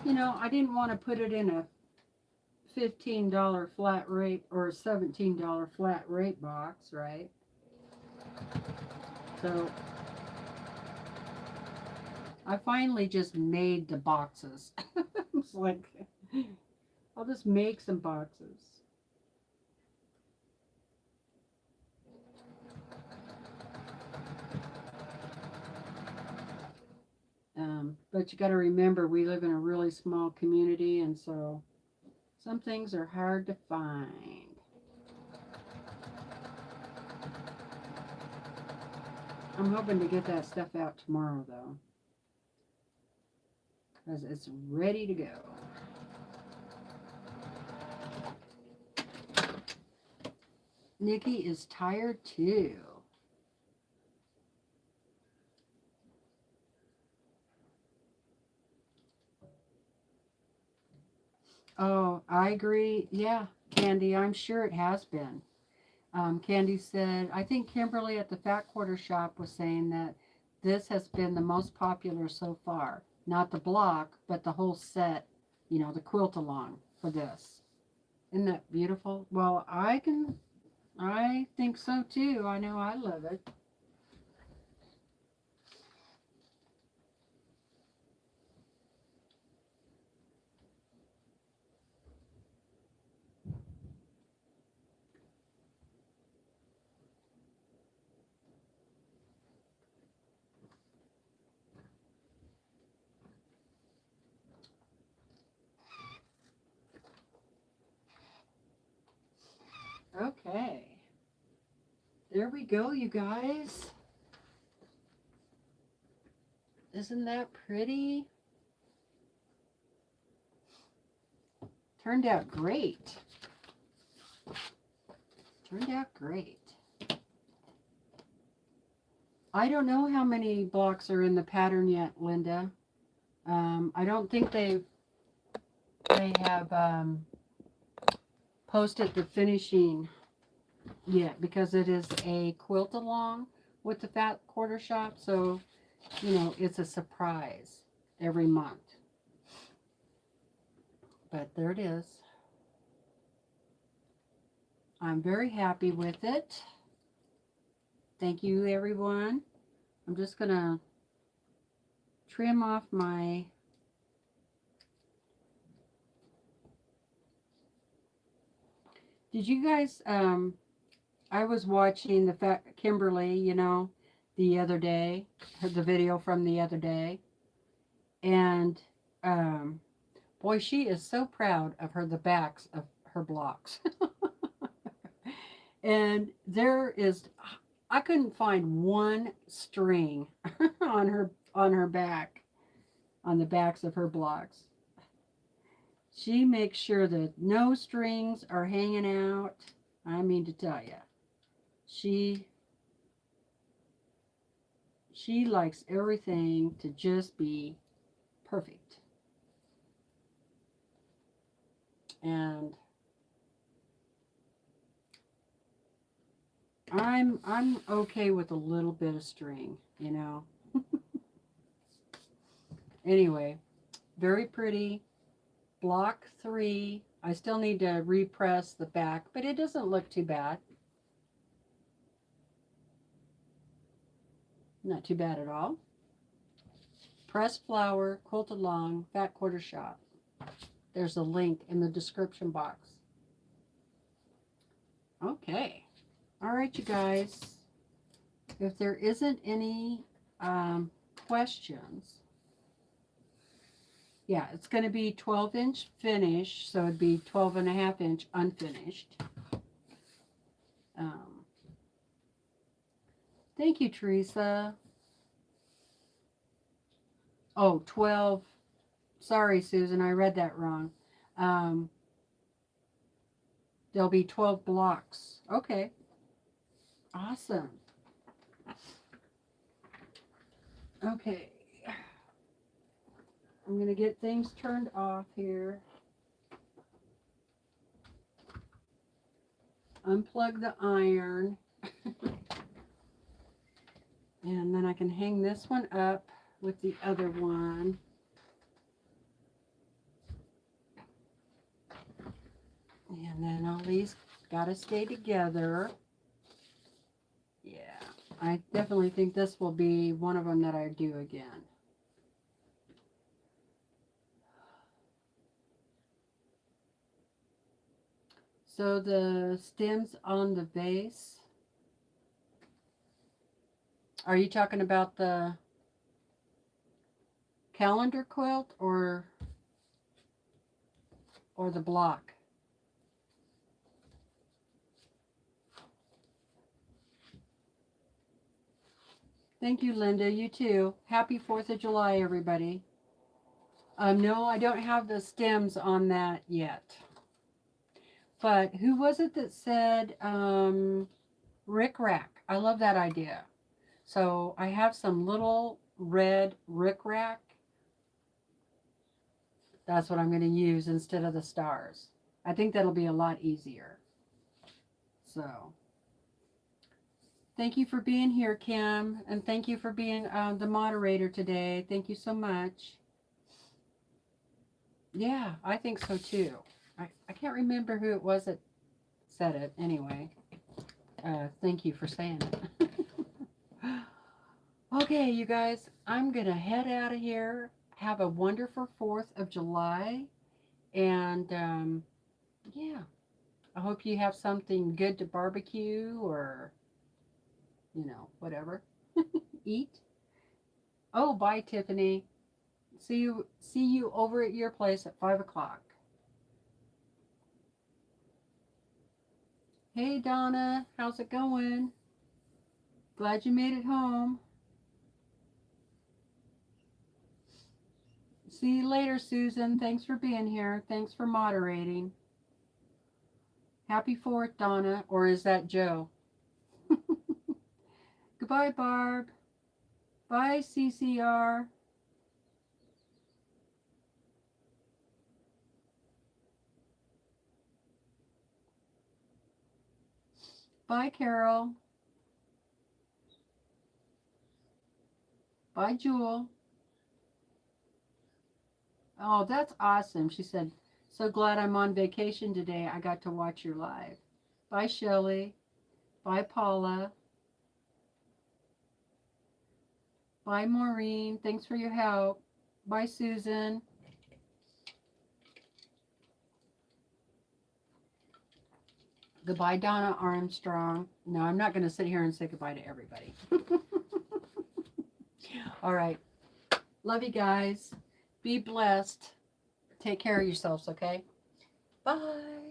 you know, I didn't want to put it in a $15 flat rate or a $17 flat rate box, right? So I finally just made the boxes. It's like, I'll just make some boxes. But you got to remember, we live in a really small community, and so some things are hard to find. I'm hoping to get that stuff out tomorrow, though, because it's ready to go. Nikki is tired too. Oh, I agree. Yeah, Candy, I'm sure it has been. Candy said, I think Kimberly at the Fat Quarter Shop was saying that this has been the most popular so far. Not the block, but the whole set, you know, the quilt along for this. Isn't that beautiful? Well, I think so too. I know I love it. There we go, you guys. Isn't that pretty? Turned out great. Turned out great. I don't know how many blocks are in the pattern yet, Linda. I don't think they have posted the finishing yet, because it is a quilt along with the Fat Quarter Shop, so you know it's a surprise every month. But there it is. I'm very happy with it. Thank you, everyone. I'm just gonna trim off my did you guys I was watching the Kimberly, you know, the other day, the video from the other day, and boy, she is so proud of the backs of her blocks. And there is, I couldn't find one string on her back, on the backs of her blocks. She makes sure that no strings are hanging out. I mean to tell you, she likes everything to just be perfect. And I'm okay with a little bit of string, you know. Anyway, very pretty. Block 3. I still need to repress the back, but it doesn't look too bad. Not too bad at all. Pressed flower, quilted long, Fat Quarter Shop. There's a link in the description box. Okay. All right, you guys. If there isn't any questions, yeah, it's going to be 12-inch finish, so it'd be 12.5-inch unfinished. Thank you, Teresa. Oh, 12. Sorry, Susan, I read that wrong. There'll be 12 blocks. Okay. Awesome. Okay. I'm going to get things turned off here. Unplug the iron. And then I can hang this one up with the other one. And then all these got to stay together. Yeah, I definitely think this will be one of them that I do again. So the stems on the vase, are you talking about the calendar quilt or the block? Thank you, Linda. You too. Happy 4th of July, everybody. No, I don't have the stems on that yet. But who was it that said Rick Rack? I love that idea. So I have some little red Rick Rack. That's what I'm going to use instead of the stars. I think that'll be a lot easier. So thank you for being here, Kim. And thank you for being the moderator today. Thank you so much. Yeah, I think so too. I can't remember who it was that said it. Anyway, thank you for saying it. Okay, you guys, I'm going to head out of here. Have a wonderful 4th of July. And, yeah, I hope you have something good to barbecue or, you know, whatever. Eat. Oh, bye, Tiffany. See you over at your place at 5 o'clock. Hey, Donna. How's it going? Glad you made it home. See you later, Susan. Thanks for being here. Thanks for moderating. Happy 4th, Donna. Or is that Joe? Goodbye, Barb. Bye, CCR. Bye, Carol. Bye, Jewel. Oh, that's awesome. She said, so glad I'm on vacation today. I got to watch your live. Bye, Shelley. Bye, Paula. Bye, Maureen. Thanks for your help. Bye, Susan. Goodbye, Donna Armstrong. No, I'm not going to sit here and say goodbye to everybody. All right. Love you guys. Be blessed. Take care of yourselves, okay? Bye.